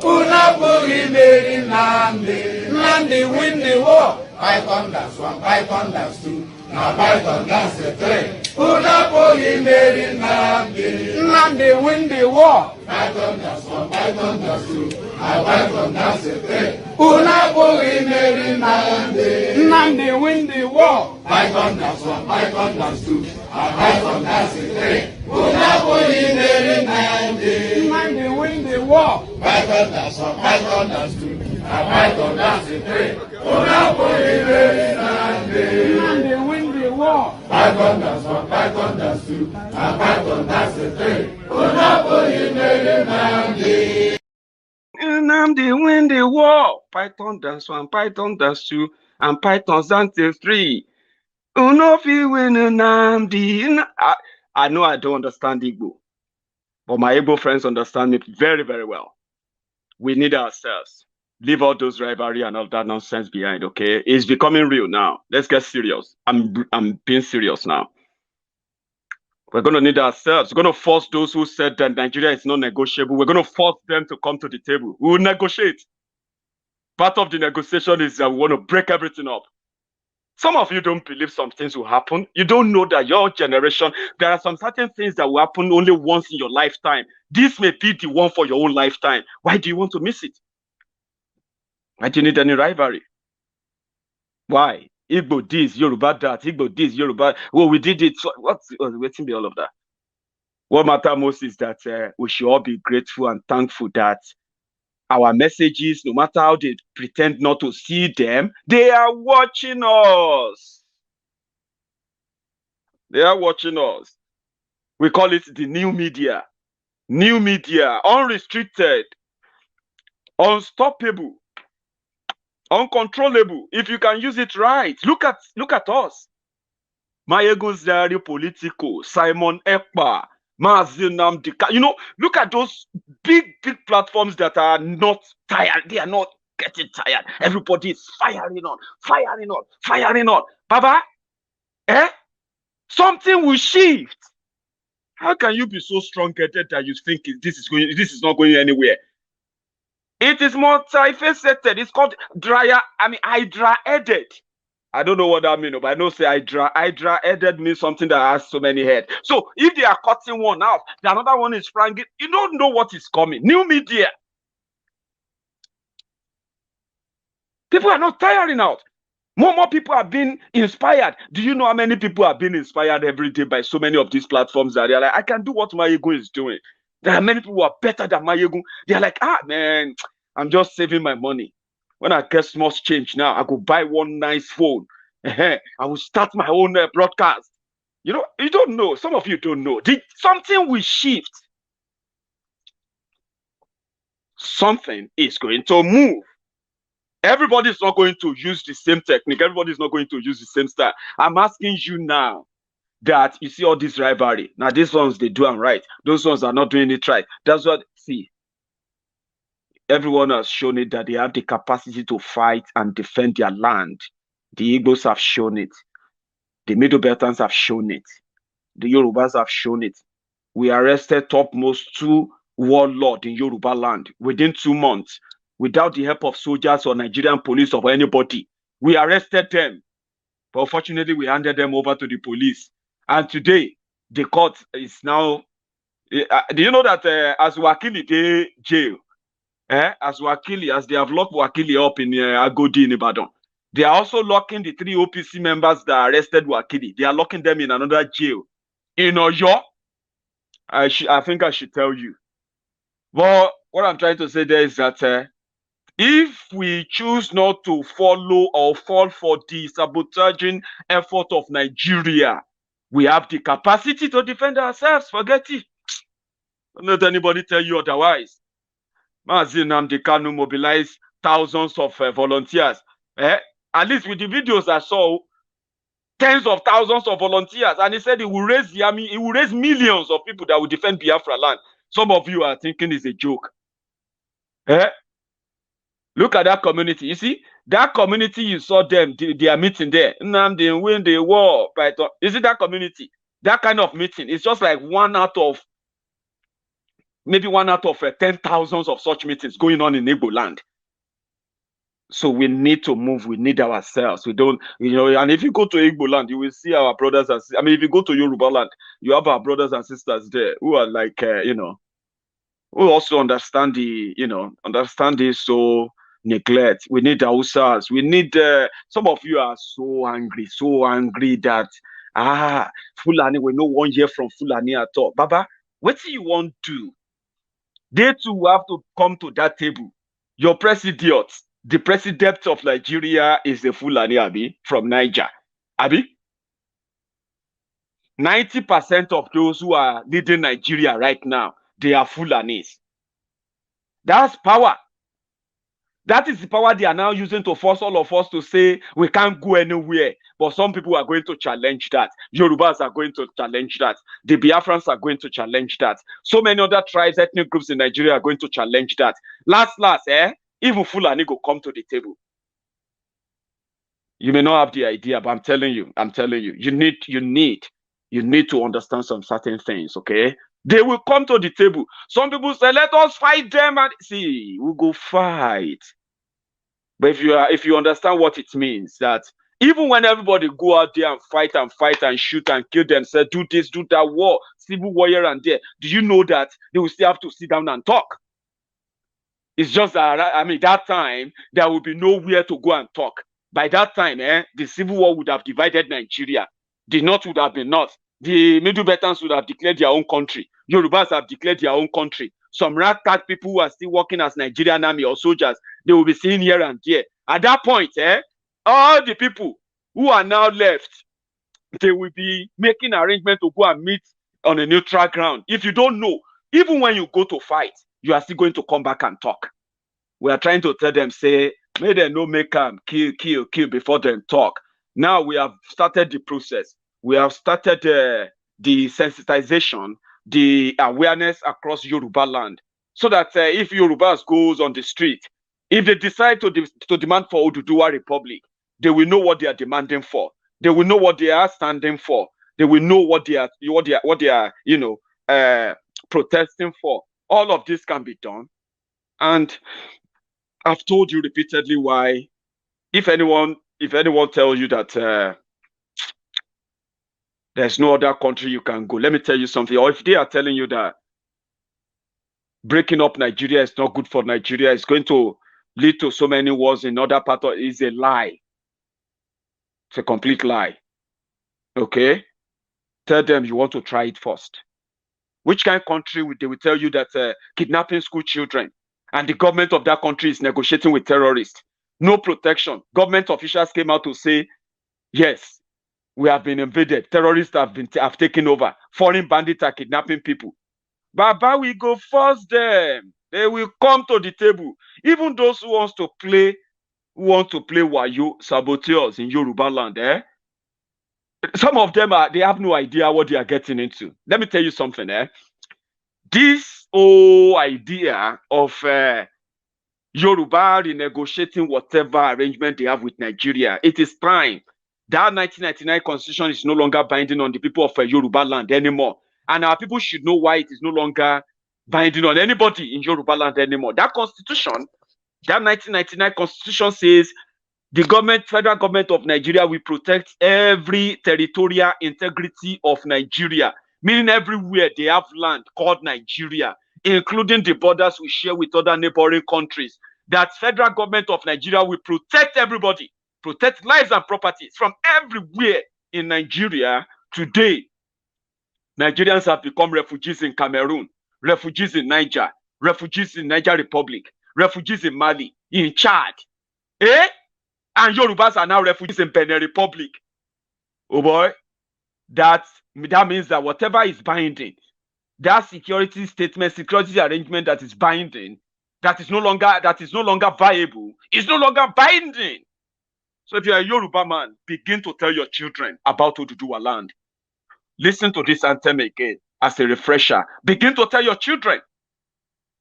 una buri meri nande win the war. Python dance 1, Python dance 2, now Python dance 3. Una buri meri nande win the war. Python dance 1, Python dance 2, now Python dance 3. Una buri meri nande win the war. Python dance 1, Python dance 2, now Python dance 3. Una buri meri nande win the war. Python dance 1, Python dance 2, now Python dance 3. Una buri meri nande win the war. Python dance 1, Python dance 2, now Python dance 3. Una buri meri nande. Namdi win the war. Python dance 1, Python dance 2, and Python dance 3. Unofi win Namdi. I know I don't understand Igbo, but my Igbo friends understand me very, very well. We need ourselves. Leave all those rivalry and all that nonsense behind, okay? It's becoming real now. Let's get serious. I'm being serious now. We're going to need ourselves. We're going to force those who said that Nigeria is not negotiable. We're going to force them to come to the table. We will negotiate. Part of the negotiation is that we want to break everything up. Some of you don't believe some things will happen. You don't know that your generation, there are some certain things that will happen only once in your lifetime. This may be the one for your own lifetime. Why do you want to miss it? Why do you need any rivalry? Why? Igbo this, Yoruba that, Igbo this, Yoruba. Well, we did it. So what's waiting be all of that? What matters most is that we should all be grateful and thankful that our messages, no matter how they pretend not to see them, they are watching us. They are watching us. We call it the new media. New media, unrestricted, unstoppable, uncontrollable. If you can use it right, look at us. Maiyegun's Diary, Politico, Simon Ekpa, Mazinam Dika. You know, look at those big platforms that are not tired. They are not getting tired. Everybody is firing on. Baba, something will shift. How can you be so strong-headed that you think this is not going anywhere? It is multifaceted. It's called hydra-headed. I don't know what that means, but I know say hydra-headed means something that has so many heads. So if they are cutting one out, the another one is spranging. You don't know what is coming. New media. People are not tiring out. More people are being inspired. Do you know how many people are being inspired every day by so many of these platforms that they're like, I can do what Maiyegun is doing. There are many people who are better than Maiyegun. They're like, man, I'm just saving my money. When I get small change now, I go buy one nice phone. I will start my own broadcast. You know, you don't know. Some of you don't know. Something will shift. Something is going to move. Everybody is not going to use the same technique. Everybody is not going to use the same style. I'm asking you now that you see all this rivalry. Now, these ones, they do them right. Those ones are not doing it right. That's what, see, everyone has shown it that they have the capacity to fight and defend their land. The Igbos have shown it. The Middle Beltans have shown it. The Yorubas have shown it. We arrested topmost 2 warlords in Yoruba land within 2 months. Without the help of soldiers or Nigerian police or anybody. We arrested them. But unfortunately, we handed them over to the police. And today, the court is now... do you know that as Wakili, they jail? As Wakili, as they have locked Wakili up in Agodi in Ibadan, they are also locking the 3 OPC members that arrested Wakili. They are locking them in another jail. In Oyo, I think I should tell you. But what I'm trying to say there is that If we choose not to follow or fall for the sabotaging effort of Nigeria, we have the capacity to defend ourselves. Forget it. Don't let anybody tell you otherwise. Mazi Nnamdi Kanu mobilized thousands of volunteers. At least with the videos I saw, tens of thousands of volunteers, and he said he will raise the army, he will raise millions of people that will defend Biafra land. Some of you are thinking it's a joke. Look at that community. You see, that community you saw them, they are meeting there. Nnamdi win the war. You see that community? That kind of meeting. It's just like maybe one out of 10,000 of such meetings going on in Igbo land. So we need to move. We need ourselves. We don't, and if you go to Igbo land, you will see our brothers and sisters. I mean, if you go to Yoruba land, you have our brothers and sisters there who are like, who also understand this. So neglect. We need Hausas. We need, some of you are so angry that, Fulani, we no one hear from Fulani at all. Baba, what do you want to do? They too have to come to that table. Your president, the president of Nigeria is a Fulani, Abi, from Niger. Abi? 90% of those who are leading Nigeria right now, they are Fulanis. That's power. That is the power they are now using to force all of us to say we can't go anywhere. But some people are going to challenge that. Yorubas are going to challenge that. The Biafrans are going to challenge that. So many other tribes, ethnic groups in Nigeria are going to challenge that. Last, even Fulani go come to the table. You may not have the idea, but I'm telling you, you need to understand some certain things, okay? They will come to the table. Some people say, let us fight them. And see, we'll go fight. But if you understand what it means, that even when everybody go out there and fight and shoot and kill themselves, do this, do that, war, civil war here and there, do you know that they will still have to sit down and talk? It's just that, that time, there will be nowhere to go and talk. By that time, the civil war would have divided Nigeria. The North would have been North. The Middle Beltans would have declared their own country. Yorubas have declared their own country. Some ragtag people who are still working as Nigerian army or soldiers, they will be seen here and there. At that point, all the people who are now left, they will be making arrangements to go and meet on a neutral ground. If you don't know, even when you go to fight, you are still going to come back and talk. We are trying to tell them, say, may they no make them kill before they talk. Now we have started the process. We have started the sensitization, the awareness across Yoruba land, so that if Yorubas goes on the street, if they decide to demand for Oodua Republic, they will know what they are demanding for. They will know what they are standing for. They will know what they are protesting for. All of this can be done, and I've told you repeatedly why. If anyone tells you that there's no other country you can go, let me tell you something. Or if they are telling you that breaking up Nigeria is not good for Nigeria, it's going to lead to so many wars in other parts, is a lie. It's a complete lie. Okay? Tell them you want to try it first. Which kind of country they will tell you that kidnapping school children and the government of that country is negotiating with terrorists? No protection. Government officials came out to say, yes, we have been invaded. Terrorists have taken over. Foreign bandits are kidnapping people. Baba, we go force them. They will come to the table. Even those who want to play wayo, saboteurs in Yoruba land, some of them they have no idea what they are getting into. Let me tell you something, This whole idea of Yoruba renegotiating whatever arrangement they have with Nigeria, it is time. That 1999 constitution is no longer binding on the people of Yoruba land anymore. And our people should know why it is no longer binding on anybody in Yoruba land anymore. That constitution, that 1999 constitution says the federal government of Nigeria will protect every territorial integrity of Nigeria, meaning everywhere they have land called Nigeria, including the borders we share with other neighboring countries. That federal government of Nigeria will protect everybody, protect lives and properties from everywhere in Nigeria. Today, Nigerians have become refugees in Cameroon, refugees in Niger, refugees in Niger Republic, refugees in Mali, in Chad. Eh? And Yorubas are now refugees in Benin Republic. Oh boy, that means that whatever is binding, that security statement, security arrangement that is binding, that is no longer viable, is no longer binding. So if you're a Yoruba man, begin to tell your children about Oodua land. Listen to this anthem again as a refresher. Begin to tell your children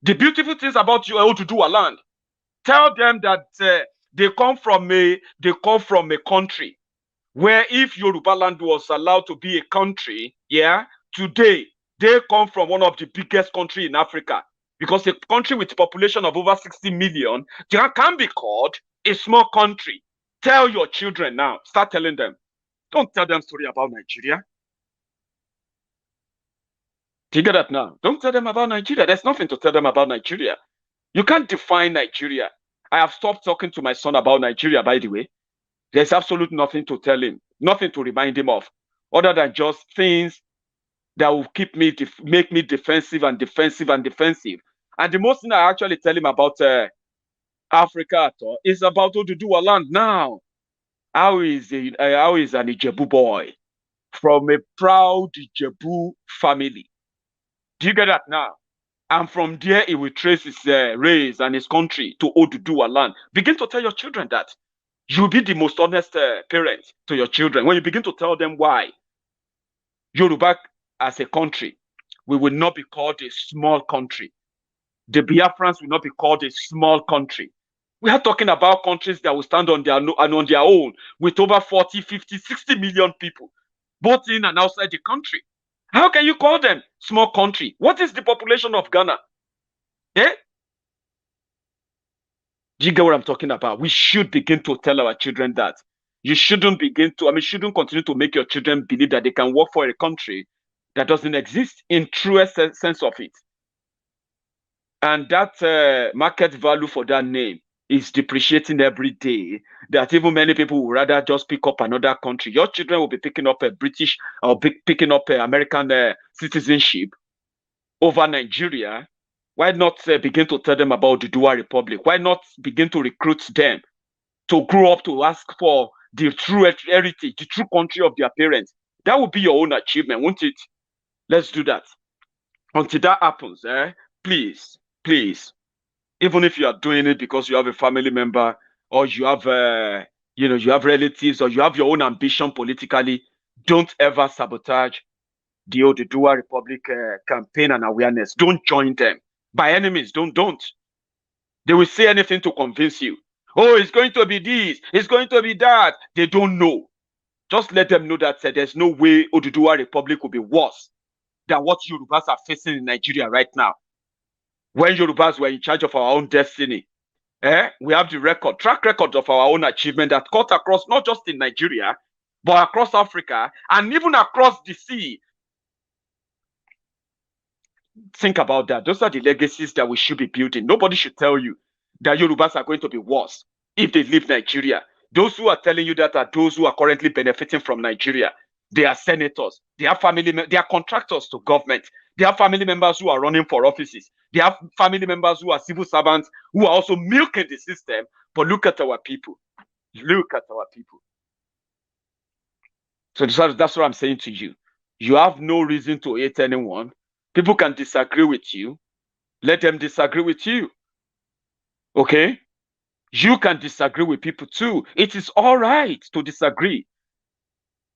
the beautiful things about your Oodua land. Tell them that they come from a country where if Yoruba land was allowed to be a country, today they come from one of the biggest countries in Africa, because a country with a population of over 60 million can be called a small country. Tell your children now. Start telling them. Don't tell them story about Nigeria. Do you get that now? Don't tell them about Nigeria. There's nothing to tell them about Nigeria. You can't define Nigeria. I have stopped talking to my son about Nigeria, by the way. There's absolutely nothing to tell him, nothing to remind him of, other than just things that will make me defensive and defensive and defensive. And the most thing I actually tell him about Africa is about Oodua land now. How is an Ijebu boy from a proud Ijebu family? Do you get that now? And from there, he will trace his race and his country to Oodua land. Begin to tell your children that. You'll be the most honest parent to your children when you begin to tell them why Yoruba as a country, we will not be called a small country. The Biafrans will not be called a small country. We are talking about countries that will stand on their own with over 40, 50, 60 million people, both in and outside the country. How can you call them small country? What is the population of Ghana? Eh? Do you get what I'm talking about? We should begin to tell our children that. You shouldn't continue to make your children believe that they can work for a country that doesn't exist in truest sense of it. And that market value for that name is depreciating every day, that even many people would rather just pick up another country. Your children will be picking up a British or picking up an American citizenship over Nigeria. Why not begin to tell them about the Oodua Republic? Why not begin to recruit them to grow up to ask for the true heritage, the true country of their parents? That would be your own achievement, won't it? Let's do that. Until that happens, please, even if you are doing it because you have a family member or you have, you have relatives or you have your own ambition politically, don't ever sabotage the Oodua Republic campaign and awareness. Don't join them. By any means, don't. They will say anything to convince you. Oh, it's going to be this, it's going to be that. They don't know. Just let them know that there's no way Oodua Republic will be worse than what Yorubas are facing in Nigeria right now. When Yorubas were in charge of our own destiny, we have the track record of our own achievement that cut across not just in Nigeria, but across Africa and even across the sea. Think about that. Those are the legacies that we should be building. Nobody should tell you that Yorubas are going to be worse if they leave Nigeria. Those who are telling you that are those who are currently benefiting from Nigeria. They are senators. They are they are contractors to government. They are family members who are running for offices. They have family members who are civil servants who are also milking the system. But look at our people. Look at our people. So that's what I'm saying to you. You have no reason to hate anyone. People can disagree with you. Let them disagree with you. Okay? You can disagree with people too. It is all right to disagree.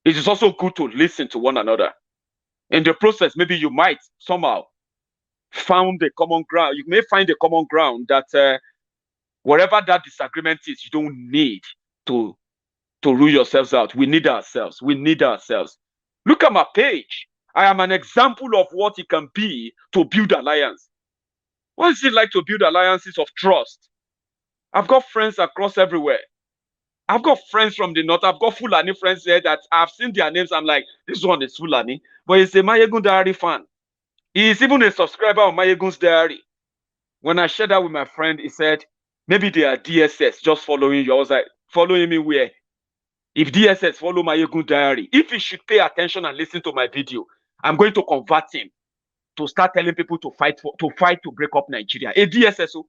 It is also good to listen to one another. In the process, maybe you might somehow find a common ground. You may find a common ground that whatever that disagreement is, you don't need to rule yourselves out. We need ourselves. We need ourselves. Look at my page. I am an example of what it can be to build alliance. What is it like to build alliances of trust? I've got friends across everywhere. I've got friends from the north. I've got Fulani friends there that I've seen their names. I'm like, this one is Fulani. But he's a Maiyegun Diary fan. He is even a subscriber of Maiyegun's Diary. When I shared that with my friend, he said, maybe they are DSS just following you. I was like, following me where? If DSS follow Maiyegun Diary, if he should pay attention and listen to my video, I'm going to convert him to start telling people to fight to break up Nigeria. A DSS.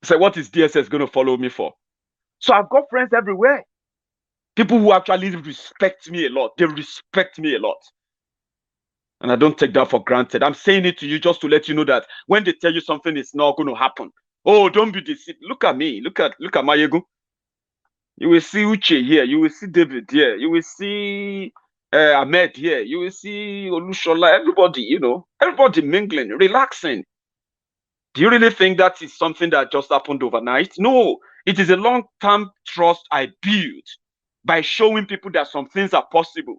Say, what is DSS going to follow me for? So I've got friends everywhere. People who actually respect me a lot. They respect me a lot. And I don't take that for granted. I'm saying it to you just to let you know that when they tell you something is not going to happen, oh, don't be deceived. Look at me. Look at Maiyegun. You will see Uche here. You will see David here. You will see Ahmed here. You will see Olushola. Everybody, everybody mingling, relaxing. Do you really think that is something that just happened overnight? No, it is a long-term trust I built by showing people that some things are possible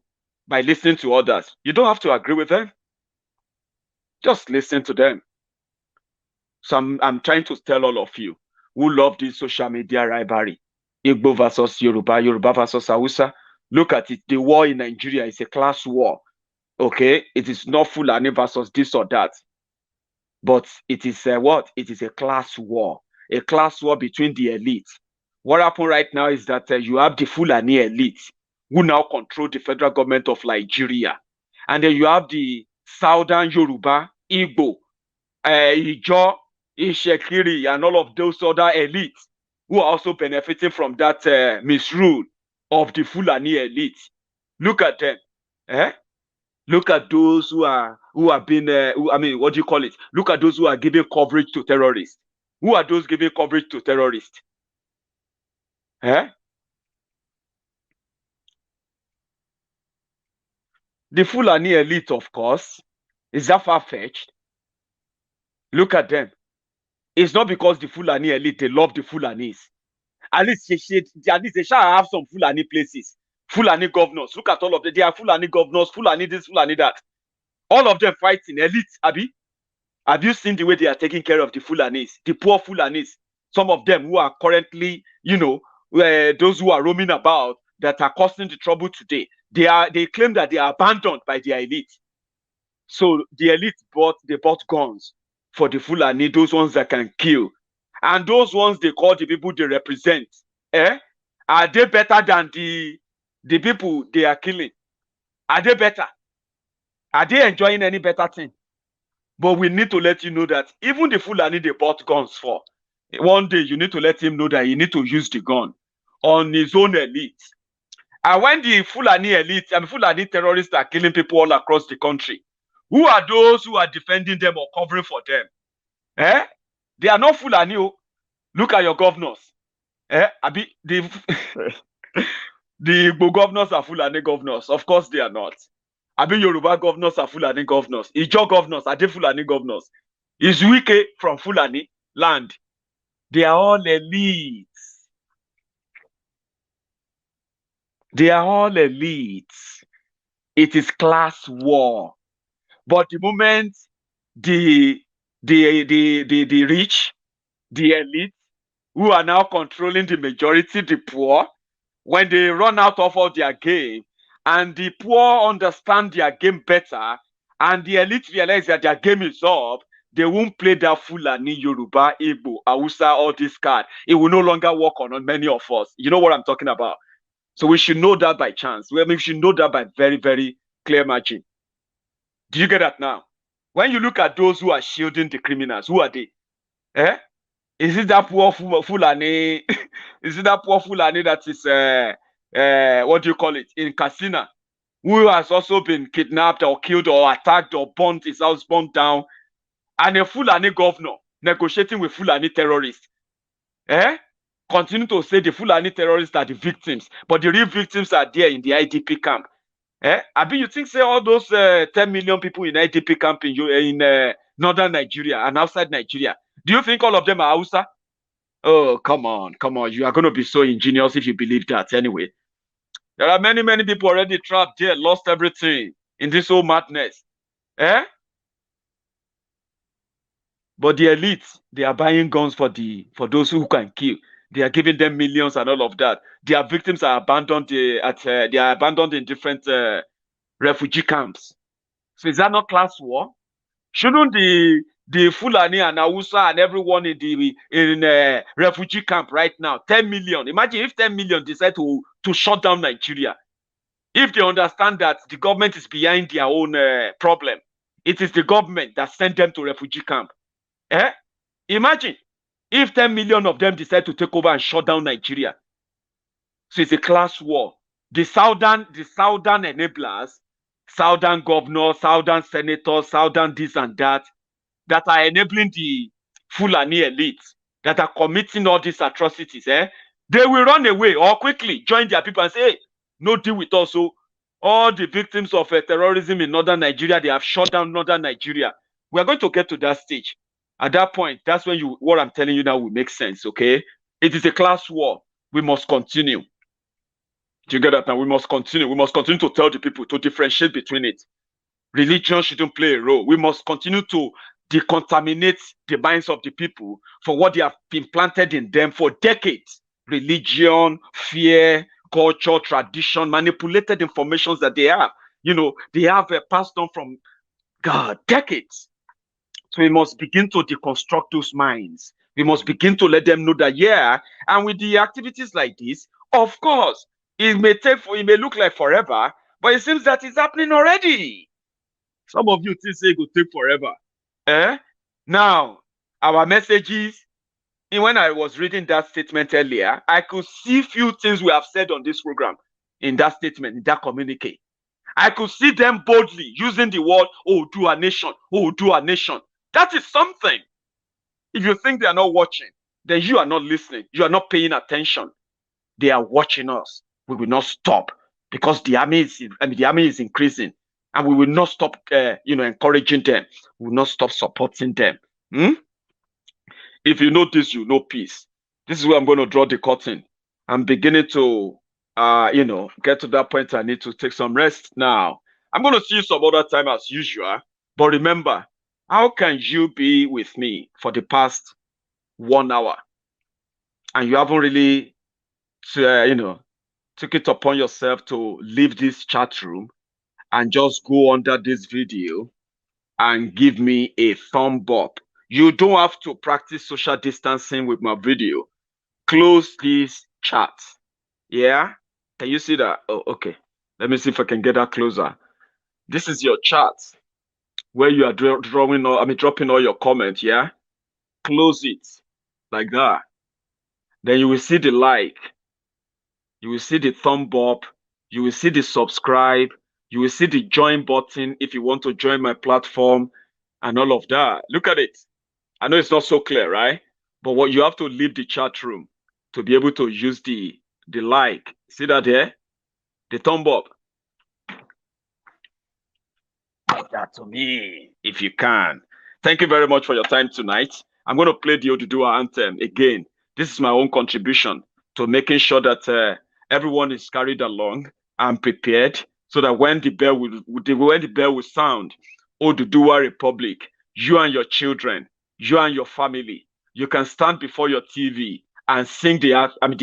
by listening to others. You don't have to agree with them. Just listen to them. So I'm trying to tell all of you who love this social media rivalry, Igbo versus Yoruba, Yoruba versus Hausa. Look at it. The war in Nigeria is a class war. Okay? It is not Fulani versus this or that. But it is what? It is a class war. A class war between the elite. What happened right now is that you have the Fulani elite who now control the federal government of Nigeria. And then you have the Southern Yoruba, Igbo, Ijo, Ishekiri, and all of those other elites who are also benefiting from that misrule of the Fulani elite. Look at them. Look at those who have been, what do you call it? Look at those who are giving coverage to terrorists. Who are those giving coverage to terrorists? The Fulani elite, of course. Is that far-fetched? Look at them. It's not because the Fulani elite, they love the Fulanis. At least they shall have some Fulani places. Fulani governors. Look at all of them. They are Fulani governors, Fulani this, Fulani that. All of them fighting elite, Abi. Have you seen the way they are taking care of the Fulanis, the poor Fulanis? Some of them who are currently, those who are roaming about that are causing the trouble today. They claim that they are abandoned by their elite. So the elite bought guns for the Fulani, those ones that can kill. And those ones they call the people they represent. Are they better than the people they are killing? Are they better? Are they enjoying any better thing? But we need to let you know that even the Fulani they bought guns for, one day you need to let him know that he need to use the gun on his own elite. And when the Fulani elite and Fulani terrorists are killing people all across the country, who are those who are defending them or covering for them? They are not Fulani. Look at your governors. The Igbo governors are Fulani governors. Of course they are not. Yoruba governors are Fulani governors. Ijo governors are they Fulani governors. Is Wike from Fulani land? They are all elites. They are all elites. It is class war. But the moment the rich, the elite, who are now controlling the majority, the poor, when they run out of all their game, and the poor understand their game better, and the elite realize that their game is up, they won't play that Fulani, Yoruba, Igbo, Hausa, all this card. It will no longer work on many of us. You know what I'm talking about? So we should know that by chance. We should know that by very, very clear margin. Do you get that now? When you look at those who are shielding the criminals, who are they? Is it that poor Fulani? Is it that poor Fulani that is, what do you call it, in Katsina, who has also been kidnapped or killed or attacked or burnt, his house burnt down, and a Fulani governor negotiating with Fulani terrorists? Continue to say the Fulani terrorists are the victims, but the real victims are there in the IDP camp. You think say all those 10 million people in IDP camp in northern Nigeria and outside Nigeria, do you think all of them are Hausa? Oh, come on. You are going to be so ingenious if you believe that anyway. There are many, many people already trapped there, lost everything in this whole madness. But the elite, they are buying guns for those who can kill. They are giving them millions and all of that. Their victims are abandoned they are abandoned in different refugee camps. So is that not class war? Shouldn't the Fulani and Hausa and everyone in refugee camp right now, 10 million. Imagine if 10 million decide to shut down Nigeria. If they understand that the government is behind their own problem, it is the government that sent them to refugee camp. Imagine if 10 million of them decide to take over and shut down Nigeria. So it's a class war. The southern enablers, southern governors, southern senators, southern this and that are enabling the Fulani elites, that are committing all these atrocities, they will run away or quickly join their people and say, hey, no deal with us. So all the victims of terrorism in northern Nigeria, they have shut down northern Nigeria. We are going to get to that stage. At that point, that's when what I'm telling you now will make sense, okay? It is a class war. We must continue. Do you get that now? We must continue. We must continue to tell the people to differentiate between it. Religion shouldn't play a role. We must continue to decontaminate the minds of the people for what they have been planted in them for decades. Religion, fear, culture, tradition, manipulated informations that they have. You know, they have passed on from God decades. So we must begin to deconstruct those minds. We must begin to let them know that, yeah, and with the activities like this, of course, it may look like forever, but it seems that it's happening already. Some of you think it will take forever. Now, our messages, when I was reading that statement earlier, I could see few things we have said on this program in that statement, in that communique. I could see them boldly using the word, Oodua nation, Oodua nation. That is something. If you think they are not watching, then you are not listening. You are not paying attention. They are watching us. We will not stop because the army is increasing, and we will not stop, encouraging them. We will not stop supporting them. If you know this, you know peace. This is where I'm going to draw the curtain. I'm beginning to, get to that point. I need to take some rest now. I'm going to see you some other time as usual. But remember, how can you be with me for the past 1 hour and you haven't really, took it upon yourself to leave this chat room and just go under this video and give me a thumb up? You don't have to practice social distancing with my video. Close this chat. Yeah? Can you see that? Oh, okay. Let me see if I can get that closer. This is your chat where you are dropping all your comments, yeah? Close it like that. Then you will see the like. You will see the thumb up. You will see the subscribe. You will see the join button if you want to join my platform and all of that. Look at it. I know it's not so clear, right? But what you have to leave the chat room to be able to use the like. See that there? The thumb up. Put that to me if you can. Thank you very much for your time tonight. I'm going to play the Oodua anthem again. This is my own contribution to making sure that everyone is carried along and prepared, so that when the bell will sound, Oodua Republic, you and your children, you and your family, you can stand before your TV and sing the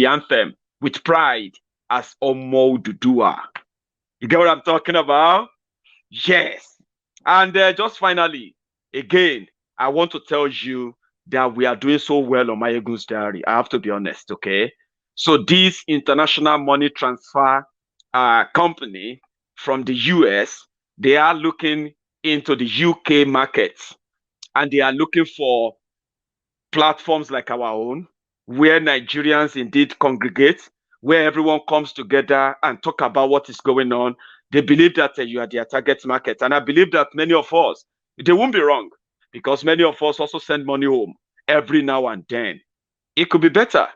anthem with pride as Omo Oodua. You get what I'm talking about? Yes. And just finally, again, I want to tell you that we are doing so well on Maiyegun's diary. I have to be honest, okay? So this international money transfer company from the US, they are looking into the UK markets, and they are looking for platforms like our own, where Nigerians indeed congregate, where everyone comes together and talk about what is going on. They believe that you are their target market. And I believe that many of us, they won't be wrong, because many of us also send money home every now and then. It could be better.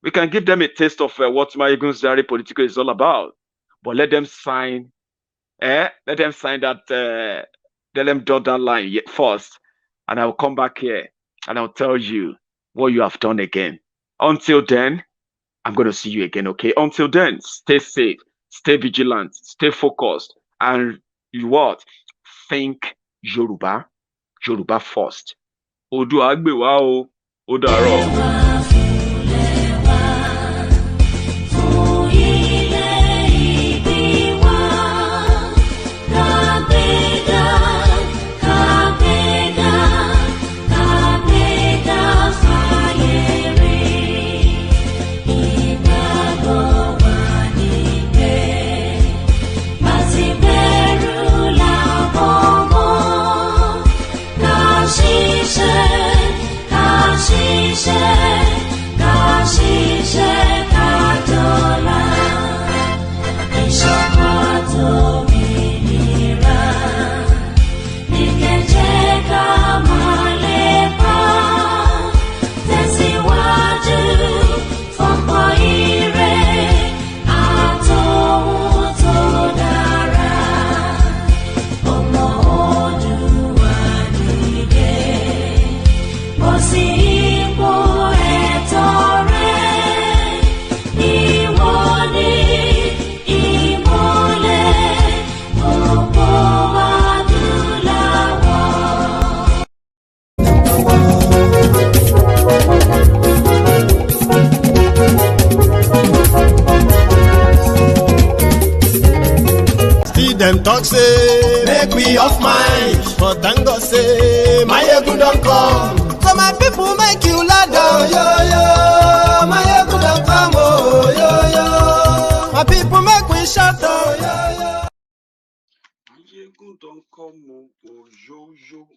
We can give them a taste of what Maiyegun's diary Politico is all about. But let them sign, let them sign that, let them draw that line first. And I'll come back here and I'll tell you what you have done again. Until then, I'm going to see you again, okay? Until then, stay safe, stay vigilant, stay focused, and you what? Think Yoruba, Yoruba first. Oodua agbewa o, ó dàárọ̀. Share. Them talk say make we off mind, but thank God say Maiyegun don come. So my people make you loud down, yo yo. Maiyegun don come, oh yo yo. My people make we shout, oh yo yo. Maiyegun don come, oh yo yo.